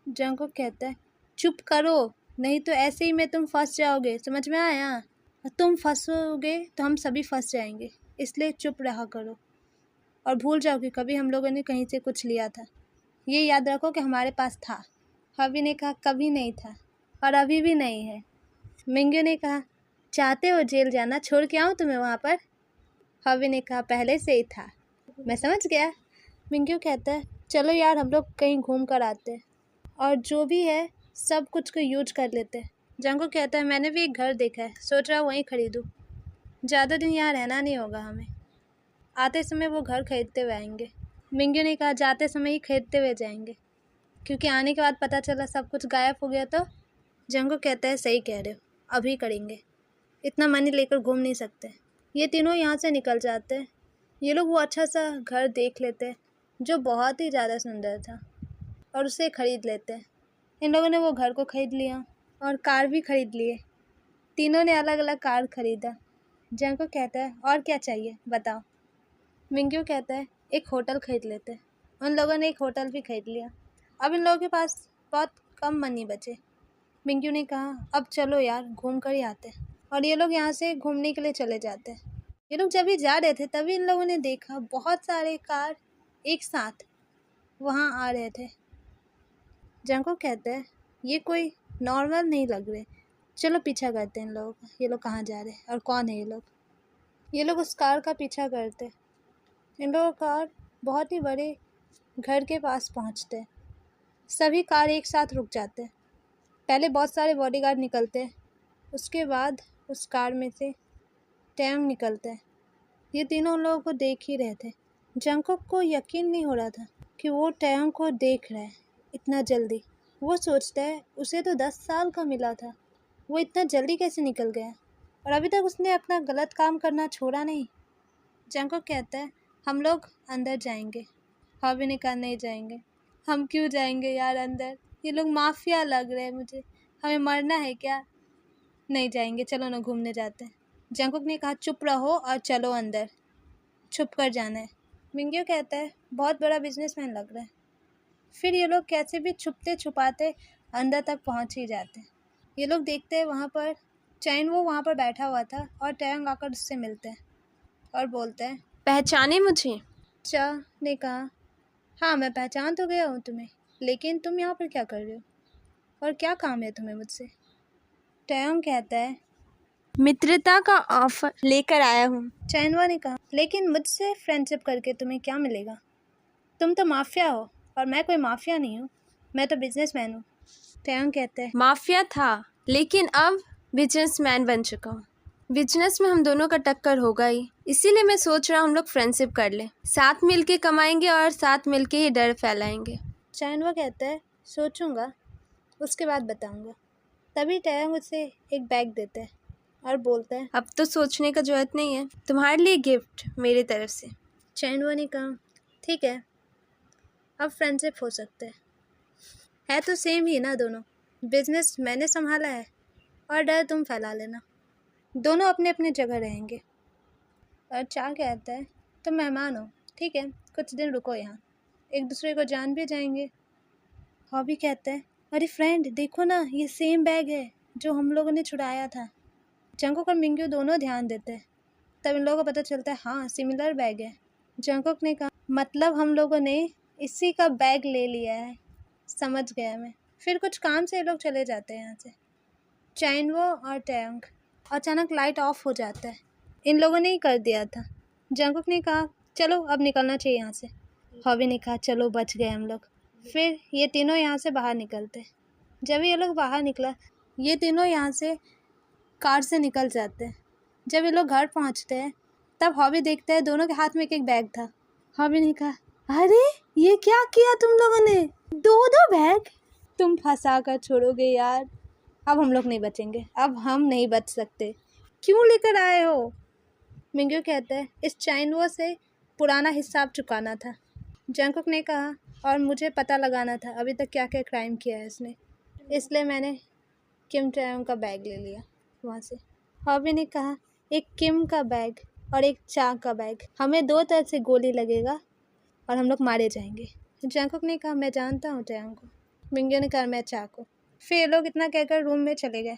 जंगकुक कहता है चुप करो, नहीं तो ऐसे ही में तुम फंस जाओगे, समझ में आया? और तुम फंसोगे तो हम सभी फंस जाएंगे, इसलिए चुप रहा करो और भूल जाओ कि कभी हम लोगों ने कहीं से कुछ लिया था। ये याद रखो कि हमारे पास था। हॉबी ने कहा कभी नहीं था और अभी भी नहीं है। मिंग्यू ने कहा चाहते हो जेल जाना, छोड़ के आऊँ तुम्हें वहाँ पर? हॉबी ने कहा पहले से ही था, मैं समझ गया। मिंग्यू कहता है चलो यार हम लोग कहीं घूम कर आते हैं और जो भी है सब कुछ को यूज कर लेते हैं। जंगकुक कहता है मैंने भी एक घर देखा है, सोच रहा वहीं खरीदूँ, ज़्यादा दिन यहाँ रहना नहीं होगा हमें। आते समय वो घर खरीदते हुए आएंगे। मिंग्यू ने कहा जाते समय ही खरीदते हुए जाएंगे, क्योंकि आने के बाद पता चला सब कुछ गायब हो गया तो। जंगकुक कहता है सही कह रहे हो, अभी करेंगे, इतना मनी लेकर घूम नहीं सकते। ये तीनों यहाँ से निकल जाते हैं। ये लोग वो अच्छा सा घर देख लेते हैं जो बहुत ही ज़्यादा सुंदर था और उसे ख़रीद लेते हैं। इन लोगों ने वो घर को ख़रीद लिया और कार भी ख़रीद लिए। तीनों ने अलग अलग कार खरीदा। जंगकुक कहता है और क्या चाहिए बताओ। मिंग्यू कहता है एक होटल खरीद लेते। उन लोगों ने एक होटल भी खरीद लिया। अब इन लोगों के पास बहुत कम मनी बचे। मिंग्यू ने कहा अब चलो यार घूम कर ही आते। और ये लोग यहाँ से घूमने के लिए चले जाते हैं। ये लोग जब भी जा रहे थे तभी इन लोगों ने देखा बहुत सारे कार एक साथ वहाँ आ रहे थे। जंगकुक कहते हैं ये कोई नॉर्मल नहीं लग रहे, चलो पीछा करते हैं इन लोगों का। ये लोग कहाँ जा रहे हैं और कौन है ये लोग। ये लोग उस कार का पीछा करते। इन लोगों का कार बहुत ही बड़े घर के पास पहुँचते। सभी कार एक साथ रुक जाते। पहले बहुत सारे बॉडीगार्ड निकलते, उसके बाद उस कार में से टैंग निकलते हैं। ये तीनों उन लोगों को देख ही रहे थे। जंगकुक को यकीन नहीं हो रहा था कि वो टैंग को देख रहा है इतना जल्दी। वो सोचता है उसे तो 10 साल का मिला था, वो इतना जल्दी कैसे निकल गया और अभी तक उसने अपना गलत काम करना छोड़ा नहीं। जंगकुक कहता है हम लोग अंदर जाएंगे। हॉबी ने कहा नहीं जाएंगे। हम क्यों जाएंगे यार अंदर, ये लोग माफिया लग रहे हैं मुझे, हमें मरना है क्या। नहीं जाएंगे, चलो ना घूमने जाते हैं। जंगकुक ने कहा चुप रहो और चलो अंदर, छुप कर जाना है। मिंग्यू कहता है बहुत बड़ा बिजनेसमैन लग रहा है। फिर ये लोग कैसे भी छुपते छुपाते अंदर तक पहुंच ही जाते हैं। ये लोग देखते हैं वहाँ पर चैन वो वहाँ पर बैठा हुआ था और टैंग आकर उससे मिलते हैं और बोलते हैं पहचाने मुझे? चा ने कहा हाँ मैं पहचान तो गया हूँ तुम्हें, लेकिन तुम यहाँ पर क्या कर रहे हो और क्या काम है तुम्हें मुझसे। टैंग कहता है मित्रता का ऑफर लेकर आया हूँ। चैनवा ने कहा लेकिन मुझसे फ्रेंडशिप करके तुम्हें क्या मिलेगा, तुम तो माफिया हो और मैं कोई माफिया नहीं हूँ, मैं तो बिजनेसमैन हूँ। टैंग कहते हैं माफिया था लेकिन अब बिजनेसमैन बन चुका हूँ। बिजनेस में हम दोनों का टक्कर होगा ही, इसीलिए मैं सोच रहा हूँ हम लोग फ्रेंडशिप कर लें, साथ मिलके कमाएंगे और साथ मिलके ही डर फैलाएंगे। चैनवा कहता है सोचूंगा, उसके बाद बताऊंगा। तभी टैंग उसे एक बैग देता है और बोलता है अब तो सोचने का जरूरत नहीं है, तुम्हारे लिए गिफ्ट मेरी तरफ से। चैनवा ने कहा ठीक है, अब फ्रेंडशिप हो सकते है तो सेम ही ना दोनों, बिजनेस मैंने संभाला है और डर तुम फैला लेना, दोनों अपने अपने जगह रहेंगे। और चा कहता है तुम मेहमान हो, ठीक है कुछ दिन रुको यहाँ, एक दूसरे को जान भी जाएंगे। हॉबी कहता है अरे फ्रेंड देखो ना, ये सेम बैग है जो हम लोगों ने छुड़ाया था। जंगकुक और मिंग्यू दोनों ध्यान देते हैं, तब इन लोगों को पता चलता है हाँ सिमिलर बैग है। जंगकुक ने कहा मतलब हम लोगों ने इसी का बैग ले लिया है, समझ गया मैं। फिर कुछ काम से ये लोग चले जाते हैं यहाँ से। चैनवो और टैंग अचानक लाइट ऑफ हो जाता है, इन लोगों ने ही कर दिया था। जंगकुक ने कहा चलो अब निकलना चाहिए यहाँ से। हॉबी ने कहा चलो बच गए हम लोग। फिर ये तीनों यहाँ से बाहर निकलते। जब ये लोग बाहर निकला, ये तीनों यहाँ से कार से निकल जाते हैं। जब ये लोग घर पहुँचते हैं तब हॉबी देखते हैं दोनों के हाथ में एक एक बैग था। हॉबी ने कहा अरे ये क्या किया तुम लोगों ने, दो दो बैग, तुम फंसा कर छोड़ोगे यार, अब हम लोग नहीं बचेंगे, अब हम नहीं बच सकते, क्यों लेकर आए हो। मिंग्यू कहते हैं इस चाइनवो से पुराना हिसाब चुकाना था। जंगकुक ने कहा और मुझे पता लगाना था अभी तक क्या क्या क्राइम किया है इसने, इसलिए मैंने किम ट्रायोंग का बैग ले लिया वहाँ से। हॉबी ने कहा एक किम का बैग और एक चा का बैग, हमें दो तरह से गोली लगेगा और हम लोग मारे जाएंगे। जंगकुक ने कहा मैं जानता हूँ ट्रायोंग को। मिंग्यू ने कहा मैं चा को। फिर ये लोग इतना कहकर रूम में चले गए।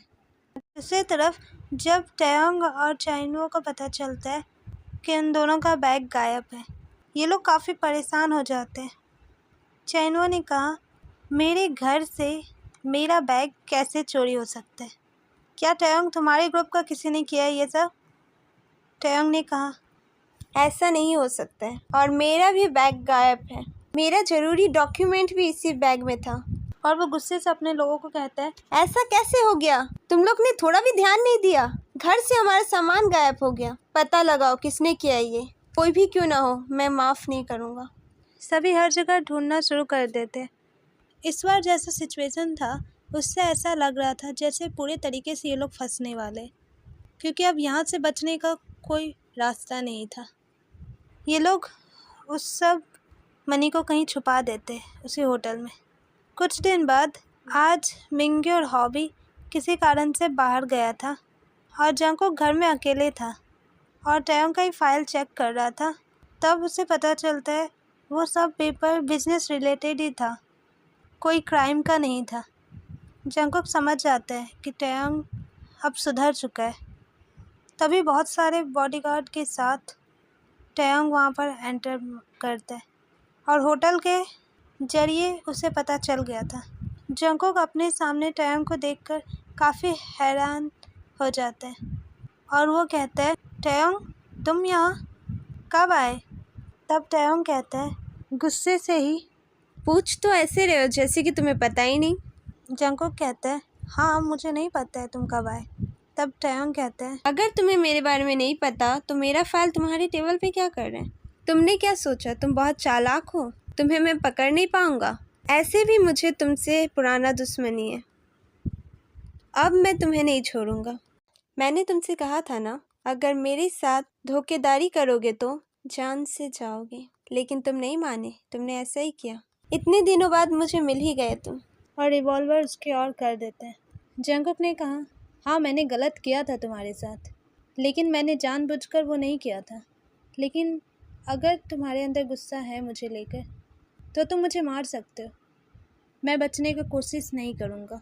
दूसरी तरफ जब ट्रायोंग और चाइनवो को पता चलता है कि इन दोनों का बैग गायब है, ये लोग काफ़ी परेशान हो जाते हैं। चाइनवो ने कहा मेरे घर से मेरा बैग कैसे चोरी हो सकता है, क्या ट्रायोंग तुम्हारे ग्रुप का किसी ने किया है ये सब। ट्रायोंग ने कहा ऐसा नहीं हो सकता है और मेरा भी बैग गायब है, मेरा ज़रूरी डॉक्यूमेंट भी इसी बैग में था। और वो गुस्से से अपने लोगों को कहता है ऐसा कैसे हो गया, तुम लोग ने थोड़ा भी ध्यान नहीं दिया, घर से हमारा सामान गायब हो गया, पता लगाओ किसने किया ये, कोई भी क्यों ना हो मैं माफ़ नहीं करूँगा। सभी हर जगह ढूंढना शुरू कर देते। इस बार जैसा सिचुएशन था उससे ऐसा लग रहा था जैसे पूरे तरीके से ये लोग फंसने वाले, क्योंकि अब यहाँ से बचने का कोई रास्ता नहीं था। ये लोग उस सब मनी को कहीं छुपा देते उसी होटल में। कुछ दिन बाद आज मिंग्यू और हॉबी किसी कारण से बाहर गया था और जंगकुक घर में अकेले था और टैयोंग का ही फाइल चेक कर रहा था। तब उसे पता चलता है वो सब पेपर बिजनेस रिलेटेड ही था, कोई क्राइम का नहीं था। जंगकुक समझ जाता है कि टैयोंग अब सुधर चुका है। तभी बहुत सारे बॉडीगार्ड के साथ टैयोंग वहाँ पर एंटर करता है और होटल के जरिए उसे पता चल गया था। जंगकुक अपने सामने टैयोंग को देखकर काफ़ी हैरान हो जाता है और वो कहता है, टैयोंग तुम यहाँ कब आए? तब टैयोंग कहता है गुस्से से ही, पूछ तो ऐसे रहे हो जैसे कि तुम्हें पता ही नहीं। जंगकुक कहता है, हाँ मुझे नहीं पता है तुम कब आए। तब टैयोंग कहता है, अगर तुम्हें मेरे बारे में नहीं पता तो मेरा फाइल तुम्हारे टेबल पे क्या कर रहा है? तुमने क्या सोचा तुम बहुत चालाक हो, तुम्हें मैं पकड़ नहीं पाऊंगा? ऐसे भी मुझे तुमसे पुराना दुश्मनी है। अब मैं तुम्हें नहीं छोड़ूंगा। मैंने तुमसे कहा था ना, अगर मेरे साथ धोखेदारी करोगे तो जान से जाओगे, लेकिन तुम नहीं माने, तुमने ऐसा ही किया। इतने दिनों बाद मुझे मिल ही गए तुम। और रिवॉल्वर उसके और कर देते हैं। जंगकुक ने कहा, हाँ मैंने गलत किया था तुम्हारे साथ, लेकिन मैंने जानबूझकर वो नहीं किया था। लेकिन अगर तुम्हारे अंदर गुस्सा है मुझे लेकर तो तुम मुझे मार सकते हो, मैं बचने की कोशिश नहीं करूँगा।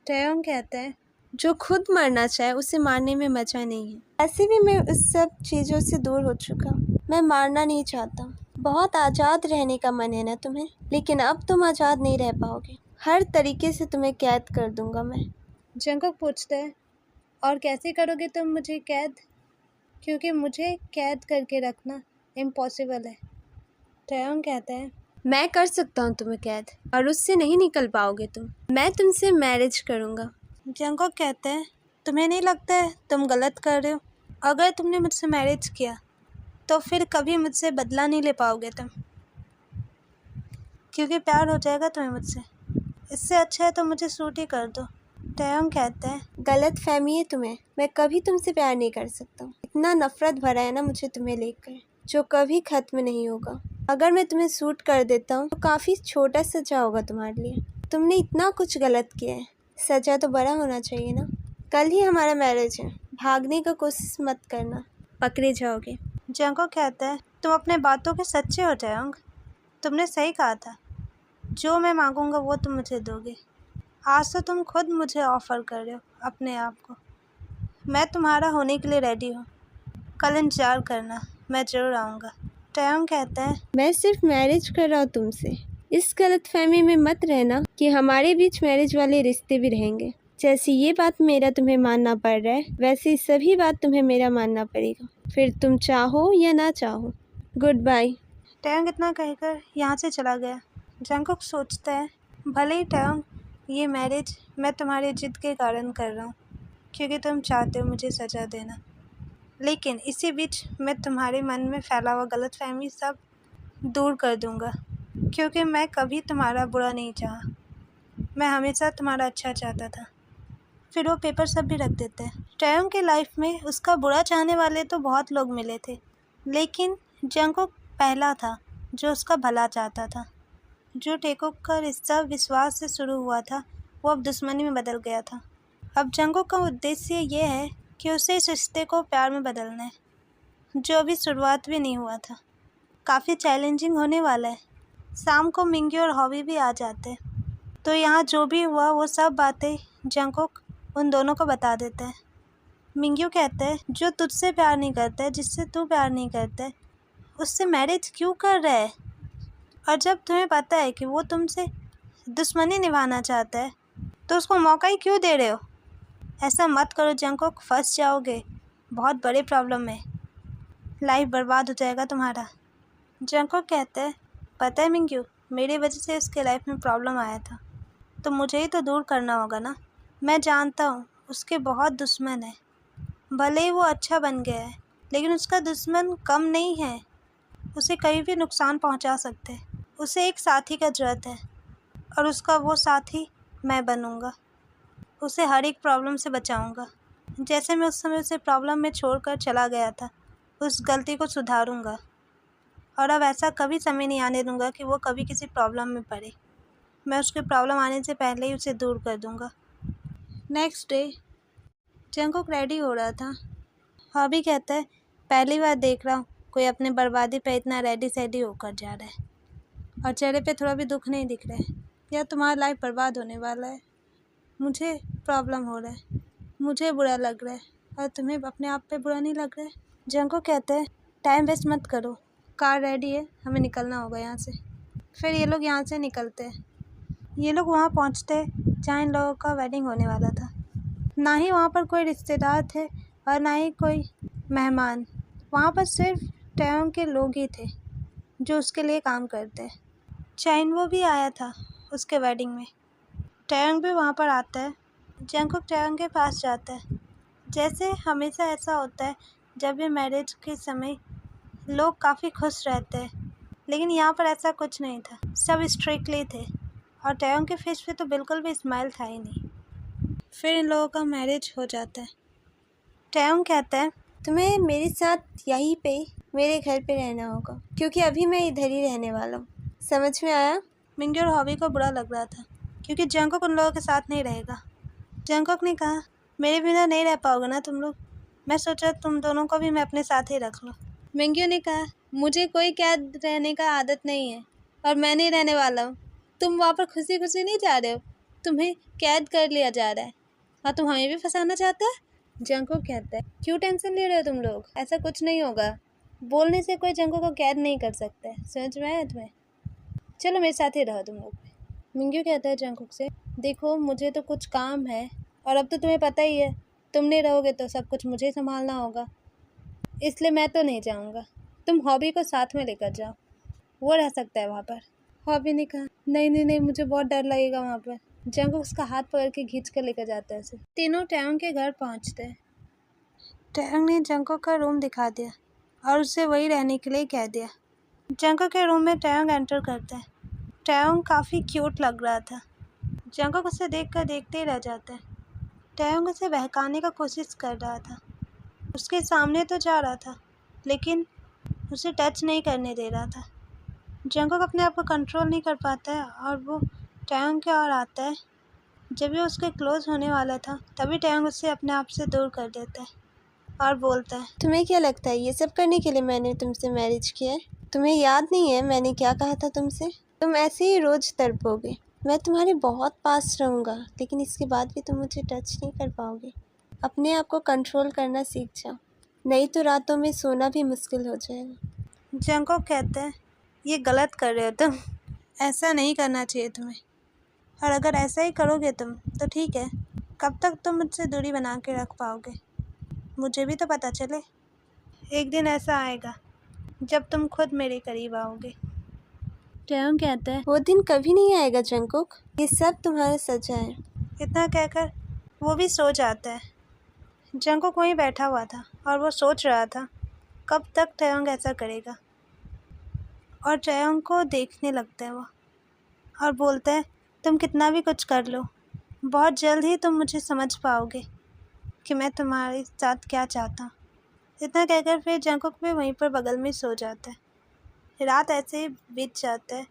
टैयोंग कहता है, जो खुद मरना चाहे उसे मारने में मजा नहीं है। ऐसे भी मैं उस सब चीज़ों से दूर हो चुका। मैं मारना नहीं चाहता। बहुत आज़ाद रहने का मन है ना तुम्हें, लेकिन अब तुम आज़ाद नहीं रह पाओगे। हर तरीके से तुम्हें कैद कर दूंगा मैं। जंगकुक पूछता है, और कैसे करोगे तुम मुझे कैद? क्योंकि मुझे कैद करके रखना इम्पॉसिबल है। टैयोंग कहता है, मैं कर सकता हूँ तुम्हें कैद, और उससे नहीं निकल पाओगे तुम। मैं तुमसे मैरिज करूँगा। जंगकुक कहते हैं, तुम्हें नहीं लगता है तुम गलत कर रहे हो? अगर तुमने मुझसे मैरिज किया तो फिर कभी मुझसे बदला नहीं ले पाओगे तुम, क्योंकि प्यार हो जाएगा तुम्हें मुझसे। इससे अच्छा है तो मुझे सूट ही कर दो। टैयोंग कहते हैं, गलत फहमी है तुम्हें, मैं कभी तुमसे प्यार नहीं कर सकता। इतना नफरत भरा है ना मुझे तुम्हें लेकर, जो कभी खत्म नहीं होगा। अगर मैं तुम्हें सूट कर देता हूँ तो काफ़ी छोटा सजा होगा तुम्हारे लिए। तुमने इतना कुछ गलत किया है, सजा तो बड़ा होना चाहिए ना। कल ही हमारा मैरिज है, भागने का कोशिश मत करना, पकड़े जाओगे। जंगकुक कहता है, तुम अपने बातों के सच्चे हो टैयोंग। तुमने सही कहा था, जो मैं मांगूंगा वो तुम मुझे दोगे। आज तो तुम खुद मुझे ऑफ़र कर रहे हो अपने आप को। मैं तुम्हारा होने के लिए रेडी हूँ। कल इंतज़ार करना, मैं ज़रूर आऊँगा। टैयोंग कहता है, मैं सिर्फ मैरिज कर रहा हूँ तुमसे। इस गलतफहमी में मत रहना कि हमारे बीच मैरिज वाले रिश्ते भी रहेंगे। जैसे ये बात मेरा तुम्हें मानना पड़ रहा है, वैसे सभी बात तुम्हें मेरा मानना पड़ेगा, फिर तुम चाहो या ना चाहो। Good bye. टैयोंग इतना कहकर यहाँ से चला गया। जंगकुक सोचता है, भले ही टैयोंग ये मैरिज मैं तुम्हारी जिद के कारण कर रहा हूँ, क्योंकि तुम चाहते हो मुझे सज़ा देना, लेकिन इसी बीच मैं तुम्हारे मन में फैला हुआ गलतफहमी सब दूर कर दूँगा, क्योंकि मैं कभी तुम्हारा बुरा नहीं चाहा। मैं हमेशा तुम्हारा अच्छा चाहता था। फिर वो पेपर सब भी रख देते हैं। टैयोंग के लाइफ में उसका बुरा चाहने वाले तो बहुत लोग मिले थे, लेकिन जंगकुक पहला था जो उसका भला चाहता था। जो टेकुक का रिश्ता विश्वास से शुरू हुआ था वो अब दुश्मनी में बदल गया था। अब जंगकुक का उद्देश्य ये है कि उसे इस रिश्ते को प्यार में बदलना है, जो अभी शुरुआत भी नहीं हुआ था। काफ़ी चैलेंजिंग होने वाला है। शाम को मिंगी और हॉबी भी आ जाते हैं, तो यहाँ जो भी हुआ वो सब बातें जंगकुक उन दोनों को बता देता है। मिंग्यू कहता है, जो तुझसे प्यार नहीं करता है, जिससे तू प्यार नहीं करता है, उससे मैरिज क्यों कर रहा है? और जब तुम्हें पता है कि वो तुमसे दुश्मनी निभाना चाहता है तो उसको मौका ही क्यों दे रहे हो? ऐसा मत करो जंगकुक, फंस जाओगे बहुत बड़े प्रॉब्लम में, लाइफ बर्बाद हो जाएगा तुम्हारा। जंगकुक कहता है, पता है मिंग्यू, मेरी वजह से उसके लाइफ में प्रॉब्लम आया था, तो मुझे ही तो दूर करना होगा ना। मैं जानता हूँ उसके बहुत दुश्मन है, भले ही वो अच्छा बन गया है, लेकिन उसका दुश्मन कम नहीं है, उसे कहीं भी नुकसान पहुँचा सकते हैं। उसे एक साथी का ज़रूरत है और उसका वो साथी मैं बनूँगा। उसे हर एक प्रॉब्लम से बचाऊँगा। जैसे मैं उस समय उसे प्रॉब्लम में छोड़कर चला गया था, उस गलती को सुधारूँगा और अब ऐसा कभी समय नहीं आने दूँगा कि वो कभी किसी प्रॉब्लम में पड़े। मैं उसकी प्रॉब्लम आने से पहले ही उसे दूर कर दूँगा। नेक्स्ट डे जंगकुक रेडी हो रहा था। हॉबी कहता है, पहली बार देख रहा हूँ कोई अपने बर्बादी पे इतना रेडी सेडी होकर जा रहा है, और चेहरे पे थोड़ा भी दुख नहीं दिख रहा है। या तुम्हारा लाइफ बर्बाद होने वाला है। मुझे प्रॉब्लम हो रहा है, मुझे बुरा लग रहा है, और तुम्हें अपने आप पे बुरा नहीं लग रहा है। जंगकुक कहते हैं, टाइम वेस्ट मत करो, कार रेडी है, हमें निकलना होगा यहाँ से। फिर ये लोग यहाँ से निकलते हैं। ये लोग वहाँ पहुँचते जहाँ इन लोगों का वेडिंग होने वाला था। ना ही वहाँ पर कोई रिश्तेदार थे और ना ही कोई मेहमान। वहाँ पर सिर्फ टैयोंग के लोग ही थे जो उसके लिए काम करते। चाइनवो भी आया था उसके वेडिंग में। टैयोंग भी वहाँ पर आता है। जंगकुक टैयोंग के पास जाता है। जैसे हमेशा ऐसा होता है जब भी मैरिज के समय लोग काफ़ी खुश रहते हैं, लेकिन यहाँ पर ऐसा कुछ नहीं था। सब स्ट्रिक्टली थे और टैयोंग के फेस पे तो बिल्कुल भी स्माइल था ही नहीं। फिर इन लोगों का मैरिज हो जाता है। टैयोंग कहता है, तुम्हें मेरे साथ यहीं पे मेरे घर पे रहना होगा, क्योंकि अभी मैं इधर ही रहने वाला हूँ। समझ में आया? मिंगी और हॉबी को बुरा लग रहा था क्योंकि जंगकुक उन लोगों के साथ नहीं रहेगा। जंगकुक ने कहा, मेरे बिना नहीं रह पाओगे ना तुम लोग, मैं सोचा तुम दोनों को भी मैं अपने साथ ही रख लूँ। मिंगियो ने कहा, मुझे कोई कैद रहने का आदत नहीं है और मैं नहीं रहने वाला हूँ। तुम वहाँ पर खुशी खुशी नहीं जा रहे हो, तुम्हें कैद कर लिया जा रहा है और तुम हमें भी फंसाना चाहते हो। जंगकुक कहता है, क्यों टेंशन ले रहे हो तुम लोग, ऐसा कुछ नहीं होगा। बोलने से कोई जंगकुक को कैद नहीं कर सकता है, समझ में आया तुम्हें? चलो मेरे साथ ही रहो तुम लोग। मिंगियो कहता है जंगकुक से, देखो मुझे तो कुछ काम है और अब तो तुम्हें पता ही है, तुम नहीं रहोगे तो सब कुछ मुझे संभालना होगा, इसलिए मैं तो नहीं जाऊँगा। तुम हॉबी को साथ में लेकर जाओ, वो रह सकता है वहाँ पर। हॉबी ने कहा, नहीं नहीं नहीं, मुझे बहुत डर लगेगा वहाँ पर। जंगकुक उसका हाथ पकड़ के खींच कर लेकर जाता है उसे। तीनों टैयोंग के घर पहुँचते हैं। टैयोंग ने जंगकुक का रूम दिखा दिया और उसे वही रहने के लिए कह दिया। जंगकुक के रूम में टैयोंग एंटर करता है। टैयोंग काफ़ी क्यूट लग रहा था। जंगकुक उसे देखकर देखते ही रह जाता है। टैयोंग उसे बहकाने का कोशिश कर रहा था, उसके सामने तो जा रहा था लेकिन उसे टच नहीं करने दे रहा था। जंगकुक अपने आप को कंट्रोल नहीं कर पाता है और वो टैयोंग की ओर आता है। जब भी उसके क्लोज होने वाला था तभी टैयोंग उसे अपने आप से दूर कर देता है और बोलता है, तुम्हें क्या लगता है ये सब करने के लिए मैंने तुमसे मैरिज किया है? तुम्हें याद नहीं है मैंने क्या कहा था तुमसे? तुम ऐसे ही रोज तड़पोगे। मैं तुम्हारे बहुत पास रहूँगा, लेकिन इसके बाद भी तुम मुझे टच नहीं कर पाओगे। अपने आप को कंट्रोल करना सीख जाओ, नहीं तो रातों में सोना भी मुश्किल हो जाएगा। जंगकुक कहते हैं, ये गलत कर रहे हो तुम, ऐसा नहीं करना चाहिए तुम्हें, और अगर ऐसा ही करोगे तुम तो ठीक है, कब तक तुम मुझसे दूरी बना के रख पाओगे? मुझे भी तो पता चले। एक दिन ऐसा आएगा जब तुम खुद मेरे करीब आओगे। टैयोंग कहता है, वो दिन कभी नहीं आएगा जंगकुक, ये सब तुम्हारा सजा है। इतना कहकर वो भी सो जाता है। जंगकुक वहीं बैठा हुआ था और वो सोच रहा था कब तक टैयोंग ऐसा करेगा, और टैयोंग को देखने लगता है वो और बोलता है, तुम कितना भी कुछ कर लो, बहुत जल्द ही तुम मुझे समझ पाओगे कि मैं तुम्हारे साथ क्या चाहता हूँ। इतना कहकर फिर जंगकुक भी वहीं पर बगल में सो जाता है। रात ऐसे ही बीत जाता है।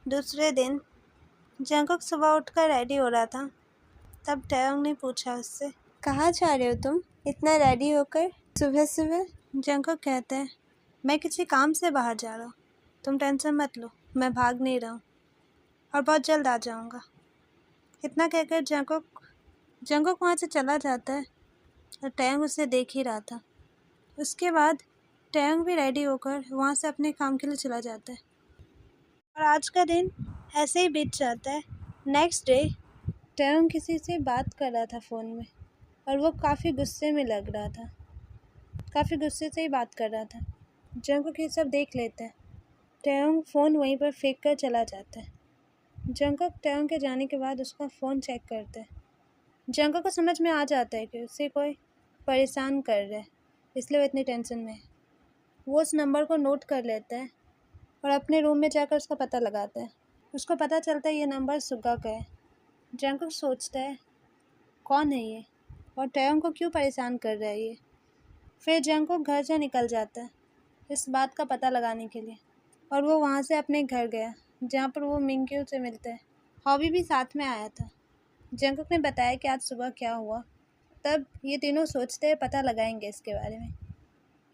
दूसरे दिन जंगकुक सुबह उठकर रेडी हो रहा था, तब टैयोंग ने पूछा उससे, कहाँ जा रहे हो तुम इतना रेडी होकर सुबह सुबह? जंगकुक कहता है, मैं किसी काम से बाहर जा रहा हूँ, तुम टेंशन मत लो, मैं भाग नहीं रहा हूँ और बहुत जल्द आ जाऊँगा। इतना कहकर जंगकुक वहाँ से चला जाता है और टैयोंग उसे देख ही रहा था। उसके बाद टैयोंग भी रेडी होकर वहाँ से अपने काम के लिए चला जाता है और आज का दिन ऐसे ही बीत जाता है। नेक्स्ट डे टैयोंग किसी से बात कर रहा था फ़ोन में और वो काफ़ी गुस्से में लग रहा था, काफ़ी गुस्से से ही बात कर रहा था। जंगकुक ये सब देख लेता है। टैयोंग फ़ोन वहीं पर फेंक कर चला जाता है। जंगकुक टैयोंग के जाने के बाद उसका फ़ोन चेक करता है। जंगकुक को समझ में आ जाता है कि उसे कोई परेशान कर रहा है, इसलिए वो इतनी टेंशन में है। वो उस नंबर को नोट कर लेता है और अपने रूम में जाकर उसका पता लगाता है। उसको पता चलता है ये नंबर सुगा का है। जंगकुक सोचता है, कौन है ये और टैयोंग को क्यों परेशान कर रहा है ये। फिर जंगकुक घर से निकल जाता है इस बात का पता लगाने के लिए, और वो वहाँ से अपने घर गया जहाँ पर वो मिंग्यू से मिलता है। हॉबी भी साथ में आया था। जंगकुक ने बताया कि आज सुबह क्या हुआ तब ये तीनों सोचते हैं पता लगाएंगे इसके बारे में।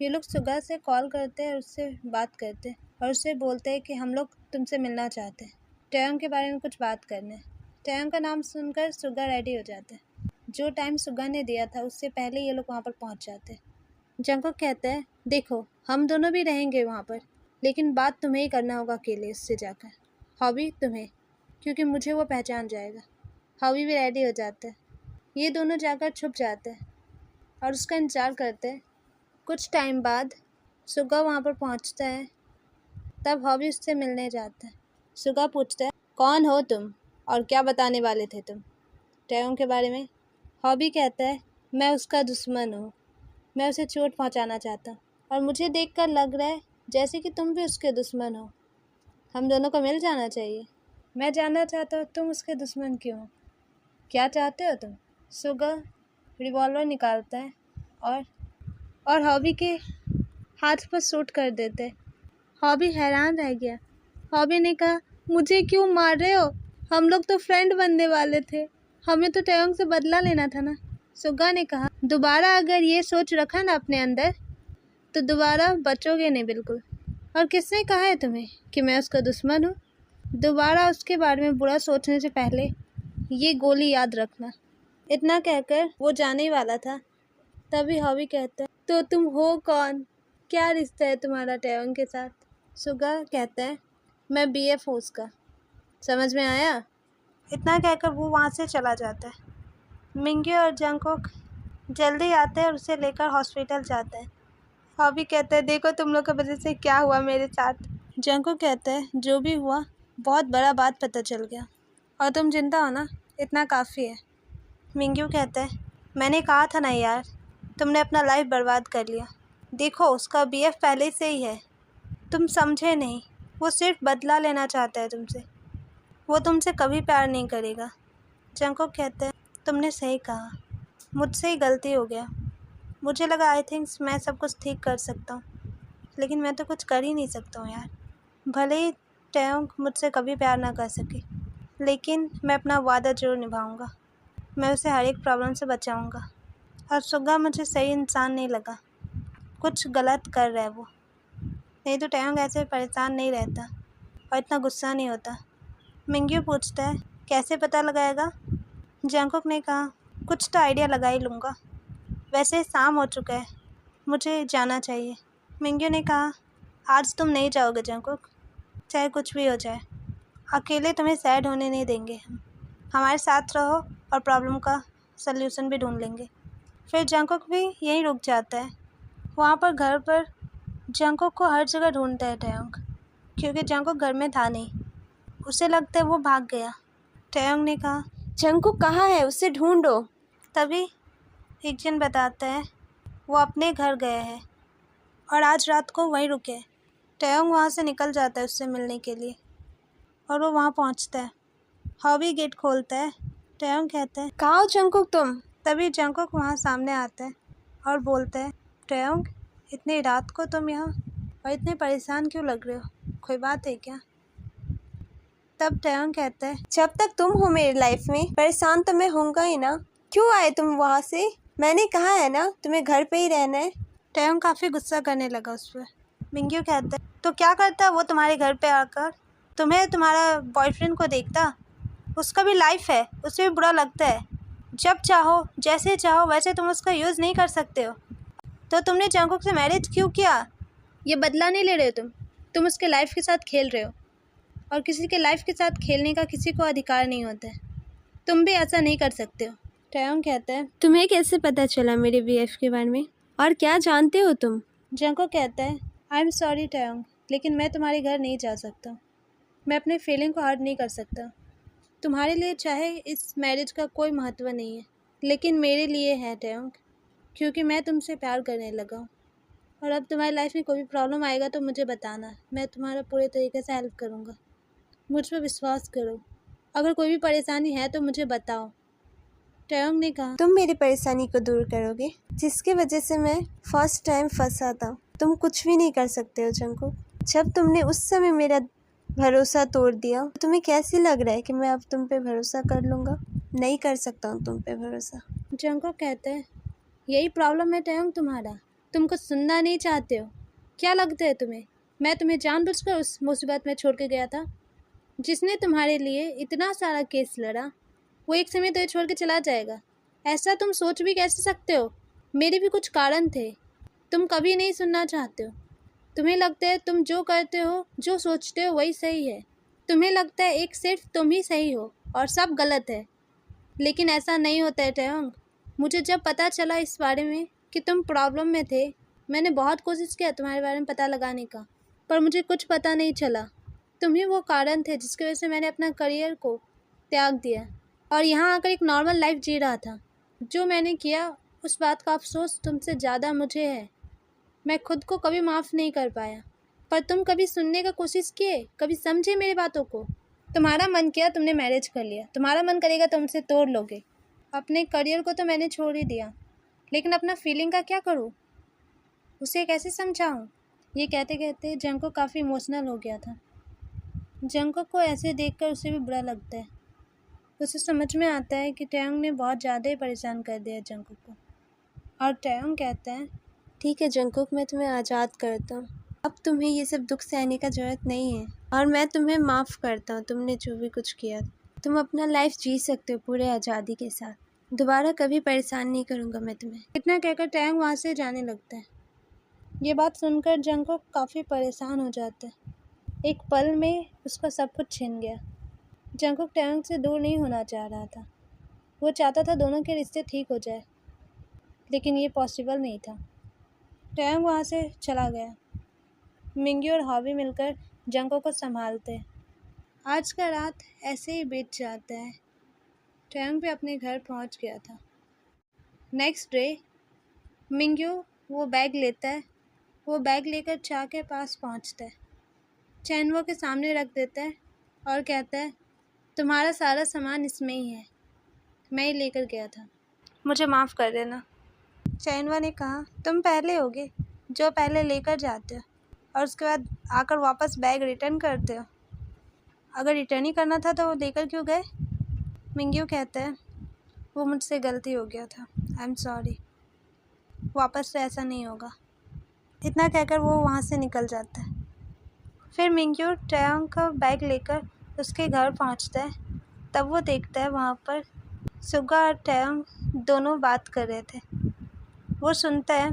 ये लोग सुगा से कॉल करते हैं और उससे बात करते हैं और उससे बोलते हैं कि हम लोग तुमसे मिलना चाहते हैं, टैयोंग के बारे में कुछ बात करना है। टैयोंग का नाम सुनकर सुगा रेडी हो जाते हैं। जो टाइम सुगा ने दिया था उससे पहले ये लोग वहाँ पर पहुँच जाते हैं। जंगकुक कहते हैं देखो हम दोनों भी रहेंगे वहाँ पर, लेकिन बात तुम्हें ही करना होगा अकेले उससे जाकर, हॉबी तुम्हें, क्योंकि मुझे वो पहचान जाएगा। हॉबी भी रेडी हो जाता है। ये दोनों जाकर छुप जाते हैं और उसका इंतज़ार करते हैं। कुछ टाइम बाद सुगा वहाँ पर पहुँचता है। तब हॉबी उससे मिलने जाता है। सुगा पूछता है कौन हो तुम और क्या बताने वाले थे तुम टैयोंग के बारे में। हॉबी कहता है मैं उसका दुश्मन हूँ, मैं उसे चोट पहुँचाना चाहता हूँ और मुझे देखकर लग रहा है जैसे कि तुम भी उसके दुश्मन हो। हम दोनों को मिल जाना चाहिए। मैं जानना चाहता हूँ तुम उसके दुश्मन क्यों हो, क्या चाहते हो तुम। सुगा रिवॉल्वर निकालता है और हॉबी के हाथ पर शूट कर देते हैं। हॉबी हैरान रह गया। हॉबी ने कहा मुझे क्यों मार रहे हो, हम लोग तो फ्रेंड बनने वाले थे, हमें तो टैयोंग से बदला लेना था ना। सुगा ने कहा दोबारा अगर ये सोच रखा ना अपने अंदर तो दोबारा बचोगे नहीं बिल्कुल। और किसने कहा है तुम्हें कि मैं उसका दुश्मन हूँ। दोबारा उसके बारे में बुरा सोचने से पहले ये गोली याद रखना। इतना कहकर वो जाने ही वाला था। तभी हॉबी कहता है तो तुम हो कौन, क्या रिश्ता है तुम्हारा टैयोंग के साथ। सुगा कहता है मैं BF हूँ उसका, समझ में आया। इतना कहकर वो वहाँ से चला जाता है। मिंग्यू और जंगकुक जल्दी आते हैं और उसे लेकर हॉस्पिटल जाते हैं। हॉबी कहता है देखो तुम लोग की वजह से क्या हुआ मेरे साथ। जंगकुक कहता है जो भी हुआ बहुत बड़ा बात पता चल गया और तुम जिंदा हो ना, इतना काफ़ी है। मिंग्यू कहता है मैंने कहा था ना यार, तुमने अपना लाइफ बर्बाद कर लिया। देखो उसका BF पहले से ही है, तुम समझे नहीं। वो सिर्फ बदला लेना चाहता है तुमसे, वो तुमसे कभी प्यार नहीं करेगा। जंगकुक कहते हैं तुमने सही कहा, मुझसे ही गलती हो गया। मुझे लगा आई थिंक्स मैं सब कुछ ठीक कर सकता हूँ, लेकिन मैं तो कुछ कर ही नहीं सकता हूँ यार। भले ही टैयोंग मुझसे कभी प्यार ना कर सके, लेकिन मैं अपना वादा जरूर निभाऊंगा। मैं उसे हर एक प्रॉब्लम से बचाऊंगा। और सुगा मुझे सही इंसान नहीं लगा, कुछ गलत कर रहा है वो। नहीं तो टैयोंग ऐसे परेशान नहीं रहता और इतना गुस्सा नहीं होता। मिंग्यू पूछता है कैसे पता लगाएगा। जंगकुक ने कहा कुछ तो आइडिया लगा ही लूँगा। वैसे शाम हो चुका है, मुझे जाना चाहिए। मिंग्यू ने कहा आज तुम नहीं जाओगे जंगकुक, चाहे कुछ भी हो जाए। अकेले तुम्हें सैड होने नहीं देंगे हम, हमारे साथ रहो और प्रॉब्लम का सल्यूशन भी ढूंढ लेंगे। फिर जंगकुक भी यहीं रुक जाता है। वहाँ पर घर पर जंगकुक को हर जगह ढूंढता है टैयोंग, क्योंकि जंगकुक घर में था नहीं। उसे लगता है वो भाग गया। टैयोंग ने कहा जंगकुक कहाँ है, उसे ढूंढो। तभी एक जन बताता है वो अपने घर गए हैं और आज रात को वहीं रुके। टैयोंग वहाँ से निकल जाता है उससे मिलने के लिए और वो वहाँ पहुँचता है। हॉबी गेट खोलता है। टैयोंग कहता है कहाँ हो जंगकुक तुम। तभी जंगकुक वहाँ सामने आता है और बोलता है टैयोंग इतनी रात को तुम यहाँ और इतने परेशान क्यों लग रहे हो, कोई बात है क्या। तब टैयोंग कहता है जब तक तुम हो मेरी लाइफ में परेशान तो मैं होऊंगा ही ना। क्यों आए तुम वहाँ से, मैंने कहा है ना तुम्हें घर पे ही रहना है। टैयोंग काफ़ी गुस्सा करने लगा उस पर। मिंग्यू कहता है तो क्या करता वो तुम्हारे घर पे आकर, तुम्हें तुम्हारा बॉयफ्रेंड को देखता, उसका भी लाइफ है, उसे भी बुरा लगता है। जब चाहो जैसे चाहो वैसे तुम उसका यूज़ नहीं कर सकते हो। तो तुमने जंगकुक से मैरिज क्यों किया, ये बदला नहीं ले रहे हो तुम उसके लाइफ के साथ खेल रहे हो और किसी के लाइफ के साथ खेलने का किसी को अधिकार नहीं होता है, तुम भी ऐसा नहीं कर सकते हो। टैयोंग कहता है तुम्हें कैसे पता चला मेरे BF के बारे में, और क्या जानते हो तुम। जंगकुक कहता है आई एम सॉरी टैयोंग, लेकिन मैं तुम्हारे घर नहीं जा सकता। मैं अपने फीलिंग को हर्ट नहीं कर सकता। तुम्हारे लिए चाहे इस मैरिज का कोई महत्व नहीं है, लेकिन मेरे लिए है टैयोंग, क्योंकि मैं तुमसे प्यार करने लगा हूँ। और अब तुम्हारी लाइफ में कोई भी प्रॉब्लम आएगा तो मुझे बताना, मैं तुम्हारा पूरे तरीके से हेल्प करूँगा। मुझ पर विश्वास करो, अगर कोई भी परेशानी है तो मुझे बताओ। टैयोंग ने कहा तुम मेरी परेशानी को दूर करोगे, जिसकी वजह से मैं फर्स्ट टाइम फंसा था। तुम कुछ भी नहीं कर सकते हो जंगकुक। जब तुमने उस समय मेरा भरोसा तोड़ दिया, तुम्हें कैसे लग रहा है कि मैं अब तुम पे भरोसा कर लूँगा। नहीं कर सकता हूँ तुम पे भरोसा। जंगकुक कहते हैं, यही प्रॉब्लम है टैंग तुम्हारा, तुम कुछ सुनना नहीं चाहते हो। क्या लगता है तुम्हें मैं तुम्हें जानबूझकर उस मुसीबत में छोड़ के गया था? जिसने तुम्हारे लिए इतना सारा केस लड़ा, वो एक समय तुम्हें छोड़ के चला जाएगा। ऐसा तुम सोच भी कैसे सकते हो? मेरे भी कुछ कारण थे, तुम कभी नहीं सुनना चाहते हो। तुम्हें लगता है तुम जो करते हो, जो सोचते हो वही सही है। तुम्हें लगता है एक सिर्फ तुम ही सही हो और सब गलत है। लेकिन ऐसा नहीं होता है टैंग। मुझे जब पता चला इस बारे में कि तुम प्रॉब्लम में थे, मैंने बहुत कोशिश किया तुम्हारे बारे में पता लगाने का, पर मुझे कुछ पता नहीं चला। तुम ही वो कारण थे जिसकी वजह से मैंने अपना करियर को त्याग दिया और यहाँ आकर एक नॉर्मल लाइफ जी रहा था। जो मैंने किया उस बात का अफसोस तुमसे ज़्यादा मुझे है। मैं खुद को कभी माफ़ नहीं कर पाया, पर तुम कभी सुनने का कोशिश किए, कभी समझे मेरी बातों को? तुम्हारा मन किया तुमने मैरिज कर लिया, तुम्हारा मन करेगा तुम उसे तोड़ लोगे। अपने करियर को तो मैंने छोड़ ही दिया, लेकिन अपना फीलिंग का क्या करूँ, उसे कैसे समझाऊँ? ये कहते कहते जंगकुक काफ़ी इमोशनल हो गया था। जंगकुक को ऐसे देखकर उसे भी बुरा लगता है। उसे समझ में आता है कि टैंग ने बहुत ज़्यादा ही परेशान कर दिया जंगकुक को। और टैंग कहता है, ठीक है जंगकुक, मैं तुम्हें आज़ाद करता हूँ। अब तुम्हें ये सब दुख सहने का ज़रूरत नहीं है और मैं तुम्हें माफ़ करता हूँ। तुमने जो भी कुछ किया, तुम अपना लाइफ जी सकते हो पूरे आज़ादी के साथ। दोबारा कभी परेशान नहीं करूँगा मैं तुम्हें। इतना कहकर टैंग वहाँ से जाने लगता है। ये बात सुनकर जंगकुक काफ़ी परेशान हो जाता है। एक पल में उसका सब कुछ छिन गया। जंगकुक टैंग से दूर नहीं होना चाह रहा था। वो चाहता था दोनों के रिश्ते ठीक हो जाए, लेकिन ये पॉसिबल नहीं था। टैंग वहाँ से चला गया। मिंगी और हॉबी मिलकर जंगकुक को संभालते हैं। आज का रात ऐसे ही बीत जाता है। टैंग भी अपने घर पहुँच गया था। नेक्स्ट डे मिंग्यू वो बैग लेता है। वो बैग लेकर चा के पास पहुँचता है। चैन वो के सामने रख देता है और कहता है, तुम्हारा सारा सामान इसमें ही है, मैं ही लेकर गया था, मुझे माफ़ कर देना। चैनवा ने कहा, तुम पहले होगे जो पहले लेकर जाते हो और उसके बाद आकर वापस बैग रिटर्न करते हो। अगर रिटर्न ही करना था तो वो लेकर क्यों गए? मिंग्यू कहता है, वो मुझसे गलती हो गया था, आई एम सॉरी, वापस से ऐसा नहीं होगा। इतना कहकर वो वहाँ से निकल जाता है। फिर मिंग्यू टैंग का बैग लेकर उसके घर पहुँचता है। तब वो देखता है वहाँ पर सुगा और टैंग दोनों बात कर रहे थे। वो सुनता है।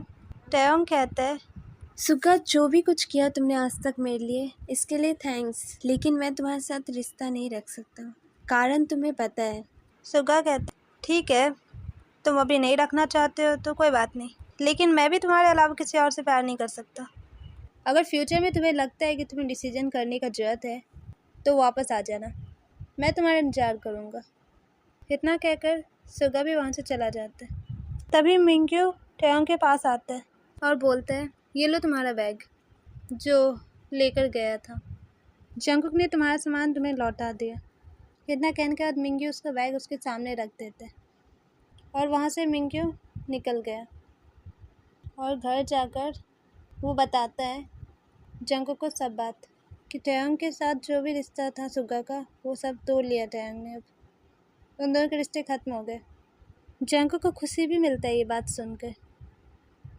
टैंग कहता है, सुगा, जो भी कुछ किया तुमने आज तक मेरे लिए, इसके लिए थैंक्स, लेकिन मैं तुम्हारे साथ रिश्ता नहीं रख सकता, कारण तुम्हें पता है। सुगा कहता है, ठीक है, तुम अभी नहीं रखना चाहते हो तो कोई बात नहीं, लेकिन मैं भी तुम्हारे अलावा किसी और से प्यार नहीं कर सकता। अगर फ्यूचर में तुम्हें लगता है कि तुम्हें डिसीजन करने का ज़रूरत है तो वापस आ जाना, मैं तुम्हारा इंतज़ार करूँगा। इतना कहकर सुगा भी वहाँ से चला जाता है। तभी मिंग्यू टैंग के पास आता है और बोलता है, ये लो तुम्हारा बैग जो लेकर गया था। जंगकुक ने तुम्हारा सामान तुम्हें लौटा दिया। इतना कहने के बाद मिंग्यू उसका बैग उसके सामने रख देते हैं और वहाँ से मिंग्यू निकल गया और घर जाकर वो बताता है जंगकुक को सब बात कि टैंग के साथ जो भी रिश्ता था सुगा का, वो सब तोड़ लिया टैंग ने। अब उन दोनों के रिश्ते ख़त्म हो गए। जंगकुक को खुशी भी मिलता है ये बात सुनकर,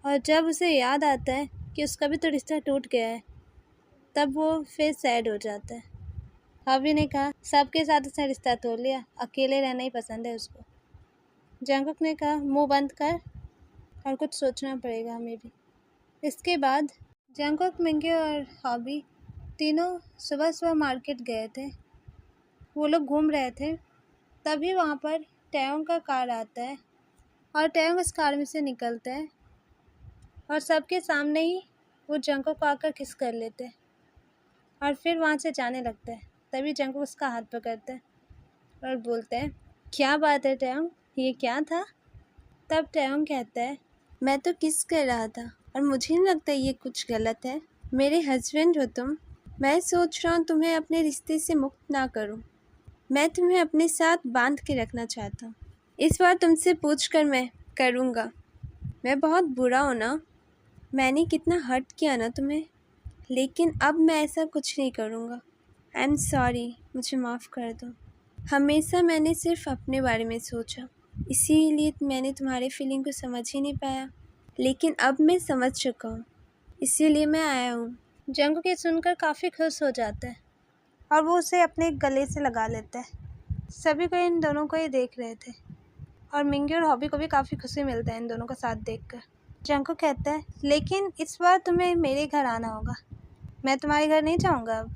और जब उसे याद आता है कि उसका भी तो रिश्ता टूट गया है, तब वो फिर सैड हो जाता है। हॉबी ने कहा, सबके साथ उसने रिश्ता तोड़ लिया, अकेले रहना ही पसंद है उसको। जंगकुक ने कहा, मुंह बंद कर और कुछ सोचना पड़ेगा हमें भी। इसके बाद जंगकुक, मिंगी और हॉबी तीनों सुबह सुबह मार्केट गए थे। वो लोग घूम रहे थे, तभी वहाँ पर टैंग का कार आता है और टैंग उस कार में से निकलता है और सबके सामने ही वो जंगकुक को आकर किस कर लेते हैं और फिर वहाँ से जाने लगता है। तभी जंगकुक उसका हाथ पकड़ता है और बोलते हैं, क्या बात है टैंग, ये क्या था? तब टैंग कहता है, मैं तो किस कर रहा था और मुझे नहीं लगता ये कुछ गलत है। मेरे हस्बैंड हो तुम, मैं सोच रहा हूँ तुम्हें अपने रिश्ते से मुक्त ना करूँ। मैं तुम्हें अपने साथ बांध के रखना चाहता हूँ। इस बार तुमसे पूछ कर मैं करूँगा। मैं बहुत बुरा हूँ ना, मैंने कितना हर्ट किया ना तुम्हें, लेकिन अब मैं ऐसा कुछ नहीं करूँगा। आई एम सॉरी, मुझे माफ़ कर दो। हमेशा मैंने सिर्फ अपने बारे में सोचा, इसीलिए मैंने तुम्हारे फीलिंग को समझ ही नहीं पाया, लेकिन अब मैं समझ चुका हूँ, इसीलिए मैं आया हूँ। जंगकुक ये सुनकर काफ़ी खुश हो जाता है और वो उसे अपने गले से लगा लेता है। सभी को इन दोनों को ही देख रहे थे और मिंगी और हॉबी को भी काफ़ी खुशी मिलता है इन दोनों का साथ देखकर। जंगकुक कहता है, लेकिन इस बार तुम्हें मेरे घर आना होगा, मैं तुम्हारे घर नहीं जाऊँगा अब।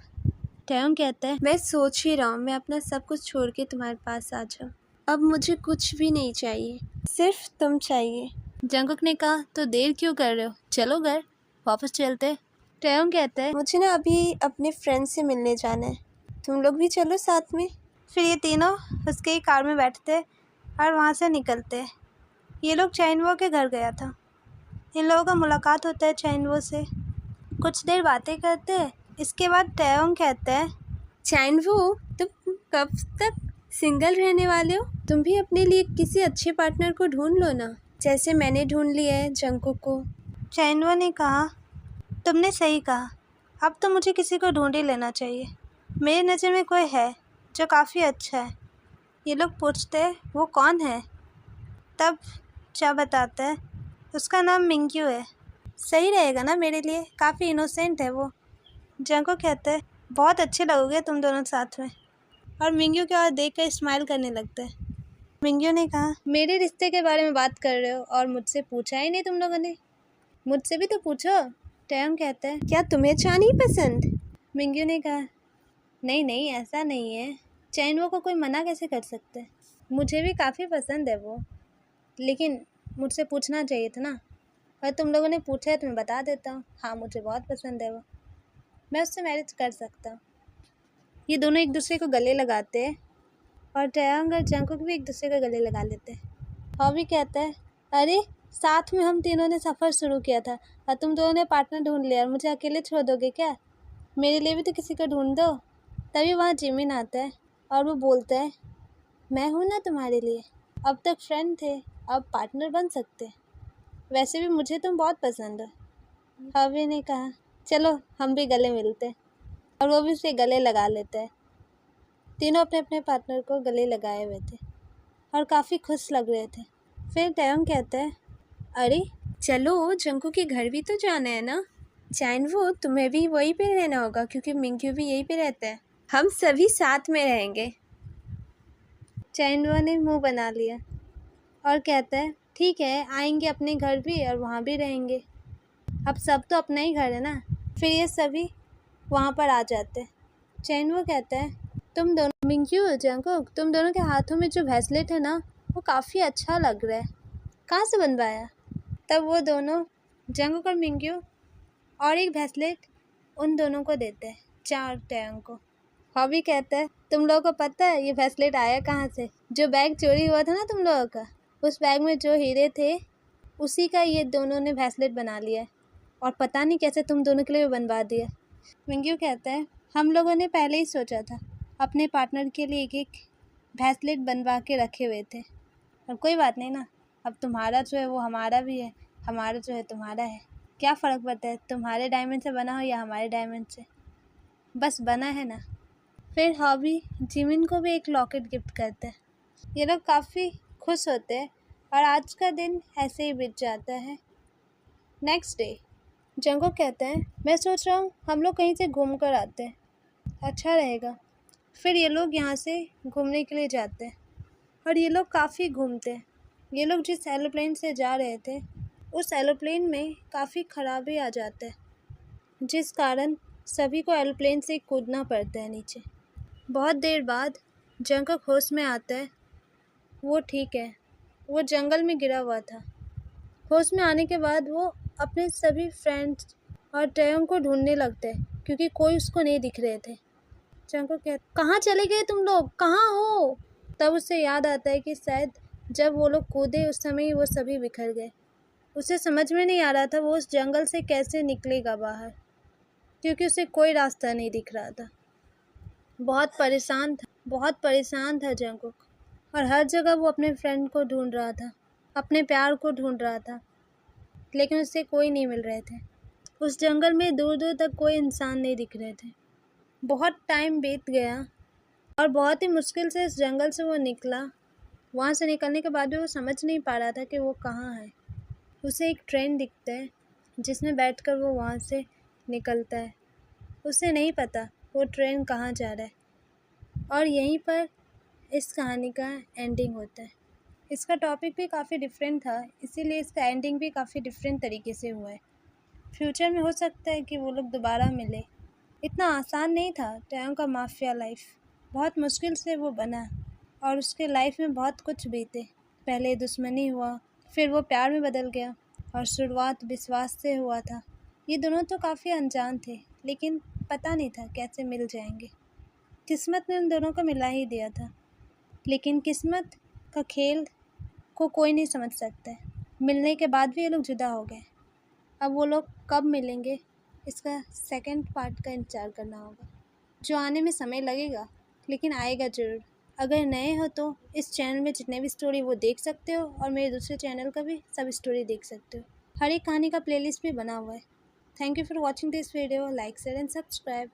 टैयोंग कहता है, मैं सोच ही रहा हूँ मैं अपना सब कुछ छोड़ के तुम्हारे पास आ जाऊँ। अब मुझे कुछ भी नहीं चाहिए, सिर्फ तुम चाहिए। जंगकुक ने कहा, तो देर क्यों कर रहे हो, चलो घर वापस चलते। टैयोंग कहता है, मुझे ना अभी अपने फ्रेंड से मिलने जाना है, तुम लोग भी चलो साथ में। फिर ये तीनों उसके ही कार में बैठते और वहाँ से निकलते। ये लोग चाइनवो के घर गया था। इन लोगों का मुलाकात होता है चाइनवो से, कुछ देर बातें करते हैं। इसके बाद टैयोंग कहता है, चाइनवो, तुम कब तक सिंगल रहने वाले हो? तुम भी अपने लिए किसी अच्छे पार्टनर को ढूंढ लो ना, जैसे मैंने ढूंढ लिया है जंगकुक को। चाइनवो ने कहा, तुमने सही कहा, अब तो मुझे किसी को ढूंढ ही लेना चाहिए। मेरी नज़र में कोई है जो काफ़ी अच्छा है। ये लोग पूछते हैं, वो कौन है? तब चा बताता है, उसका नाम मिंग्यू है। सही रहेगा ना मेरे लिए, काफ़ी इनोसेंट है वो। जंगकुक कहता है, बहुत अच्छे लगोगे तुम दोनों साथ में, और मिंग्यू की ओर देखकर स्माइल करने लगता है। मिंग्यू ने कहा, मेरे रिश्ते के बारे में बात कर रहे हो और मुझसे पूछा ही नहीं तुम लोगों ने, मुझसे भी तो पूछो। टैयोंग कहता है, क्या तुम्हें चा नहीं पसंद? मिंग्यू ने कहा, नहीं नहीं ऐसा नहीं है, चाइनवो को कोई मना कैसे कर सकता है, मुझे भी काफ़ी पसंद है वो, लेकिन मुझसे पूछना चाहिए था ना। और तुम लोगों ने पूछा है तो मैं बता देता हूँ, हाँ मुझे बहुत पसंद है वो, मैं उससे मैरिज कर सकता हूँ। ये दोनों एक दूसरे को गले लगाते हैं और टैयोंग और जंगकुक भी एक दूसरे को गले लगा लेते हैं। हॉबी कहता है, अरे साथ में हम तीनों ने सफ़र शुरू किया था और तुम दोनों ने पार्टनर ढूंढ लिया और मुझे अकेले छोड़ दोगे क्या? मेरे लिए भी तो किसी को ढूंढ दो। तभी वहाँ जिमिन आता है और वो बोलता है, मैं हूँ ना तुम्हारे लिए, अब तक फ्रेंड थे अब पार्टनर बन सकते, वैसे भी मुझे तुम बहुत पसंद हो। हॉबी ने कहा, चलो हम भी गले मिलते हैं, और वो भी उसे गले लगा लेते हैं। तीनों अपने अपने पार्टनर को गले लगाए हुए थे और काफ़ी खुश लग रहे थे। फिर टैयोंग कहता है, अरे चलो जंगकुक के घर भी तो जाना है ना। चाइनवो, तुम्हें भी वहीं पे रहना होगा क्योंकि मिंग्यू भी यहीं पे रहता है, हम सभी साथ में रहेंगे। चाइनवो ने मुंह बना लिया और कहता है, ठीक है आएंगे अपने घर भी और वहाँ भी रहेंगे, अब सब तो अपना ही घर है ना। फिर ये सभी वहाँ पर आ जाते हैं। चाइनवो कहता है, तुम दोनों मिंग्यू जंगकुक, तुम दोनों के हाथों में जो ब्रेसलेट है ना वो काफ़ी अच्छा लग रहा है, कहाँ से बनवाया? तब वो दोनों जंगकुक और मिंग्यू और एक ब्रेसलेट उन दोनों को देते हैं, चार टैयोंग को। हॉबी कहता है, तुम लोगों को पता है ये ब्रेसलेट आया कहाँ से? जो बैग चोरी हुआ था ना तुम लोगों का, उस बैग में जो हीरे थे उसी का ये दोनों ने ब्रेसलेट बना लिया है, और पता नहीं कैसे तुम दोनों के लिए बनवा दिया। मिंग्यू कहता है, हम लोगों ने पहले ही सोचा था, अपने पार्टनर के लिए एक एक ब्रेसलेट बनवा के रखे हुए थे, और कोई बात नहीं ना, अब तुम्हारा जो है वो हमारा भी है, हमारा जो है तुम्हारा है, क्या फ़र्क पड़ता है तुम्हारे डायमंड से बना हो या हमारे डायमंड से, बस बना है ना। फिर हॉबी जिमिन को भी एक लॉकेट गिफ्ट करता है। ये लोग काफ़ी खुश होते हैं और आज का दिन ऐसे ही बीत जाता है। नेक्स्ट डे जंगकुक कहते हैं, मैं सोच रहा हूँ हम लोग कहीं से घूम कर आते हैं, अच्छा रहेगा। फिर ये लोग यहाँ से घूमने के लिए जाते हैं और ये लोग काफ़ी घूमते हैं। ये लोग जिस एरोप्लेन से जा रहे थे उस एरोप्लेन में काफ़ी खराबी आ जाता है, जिस कारण सभी को एरोप्लेन से कूदना पड़ता है नीचे। बहुत देर बाद जंगकुक होश में आता है, वो ठीक है, वो जंगल में गिरा हुआ था। होश में आने के बाद वो अपने सभी फ्रेंड्स और टैयोंग को ढूंढने लगते हैं क्योंकि कोई उसको नहीं दिख रहे थे। जंगकुक कहता, कहाँ चले गए तुम लोग, कहाँ हो? तब उसे याद आता है कि शायद जब वो लोग कूदे उस समय ही वो सभी बिखर गए। उसे समझ में नहीं आ रहा था वो उस जंगल से कैसे निकलेगा बाहर, क्योंकि उसे कोई रास्ता नहीं दिख रहा था। बहुत परेशान था जंगकुक, और हर जगह वो अपने फ्रेंड को ढूंढ रहा था, अपने प्यार को ढूंढ रहा था, लेकिन उससे कोई नहीं मिल रहे थे। उस जंगल में दूर दूर तक कोई इंसान नहीं दिख रहे थे। बहुत टाइम बीत गया और बहुत ही मुश्किल से इस जंगल से वो निकला वहाँ से निकलने के बाद भी वो समझ नहीं पा रहा था कि वो कहाँ है। उसे एक ट्रेन दिखता है जिसमें बैठकर वो वहाँ से निकलता है। उसे नहीं पता वो ट्रेन कहाँ जा रहा है। और यहीं पर इस कहानी का एंडिंग होता है। इसका टॉपिक भी काफ़ी डिफरेंट था, इसीलिए इसका एंडिंग भी काफ़ी डिफरेंट तरीके से हुआ है। फ्यूचर में हो सकता है कि वो लोग दोबारा मिले। इतना आसान नहीं था टैंग का माफिया लाइफ। बहुत मुश्किल से वो बना और उसके लाइफ में बहुत कुछ बीते। पहले दुश्मनी हुआ, फिर वो प्यार में बदल गया और शुरुआत विश्वास से हुआ था। ये दोनों तो काफ़ी अनजान थे, लेकिन पता नहीं था कैसे मिल जाएंगे। किस्मत ने उन दोनों को मिला ही दिया था, लेकिन किस्मत का खेल को कोई नहीं समझ सकता है। मिलने के बाद भी ये लोग जुदा हो गए। अब वो लोग कब मिलेंगे, इसका सेकंड पार्ट का इंतज़ार करना होगा, जो आने में समय लगेगा, लेकिन आएगा ज़रूर। अगर नए हो तो इस चैनल में जितने भी स्टोरी वो देख सकते हो और मेरे दूसरे चैनल का भी सब स्टोरी देख सकते हो। हर एक कहानी का प्लेलिस्ट भी बना हुआ है। Thank you for watching this video. Like share and subscribe.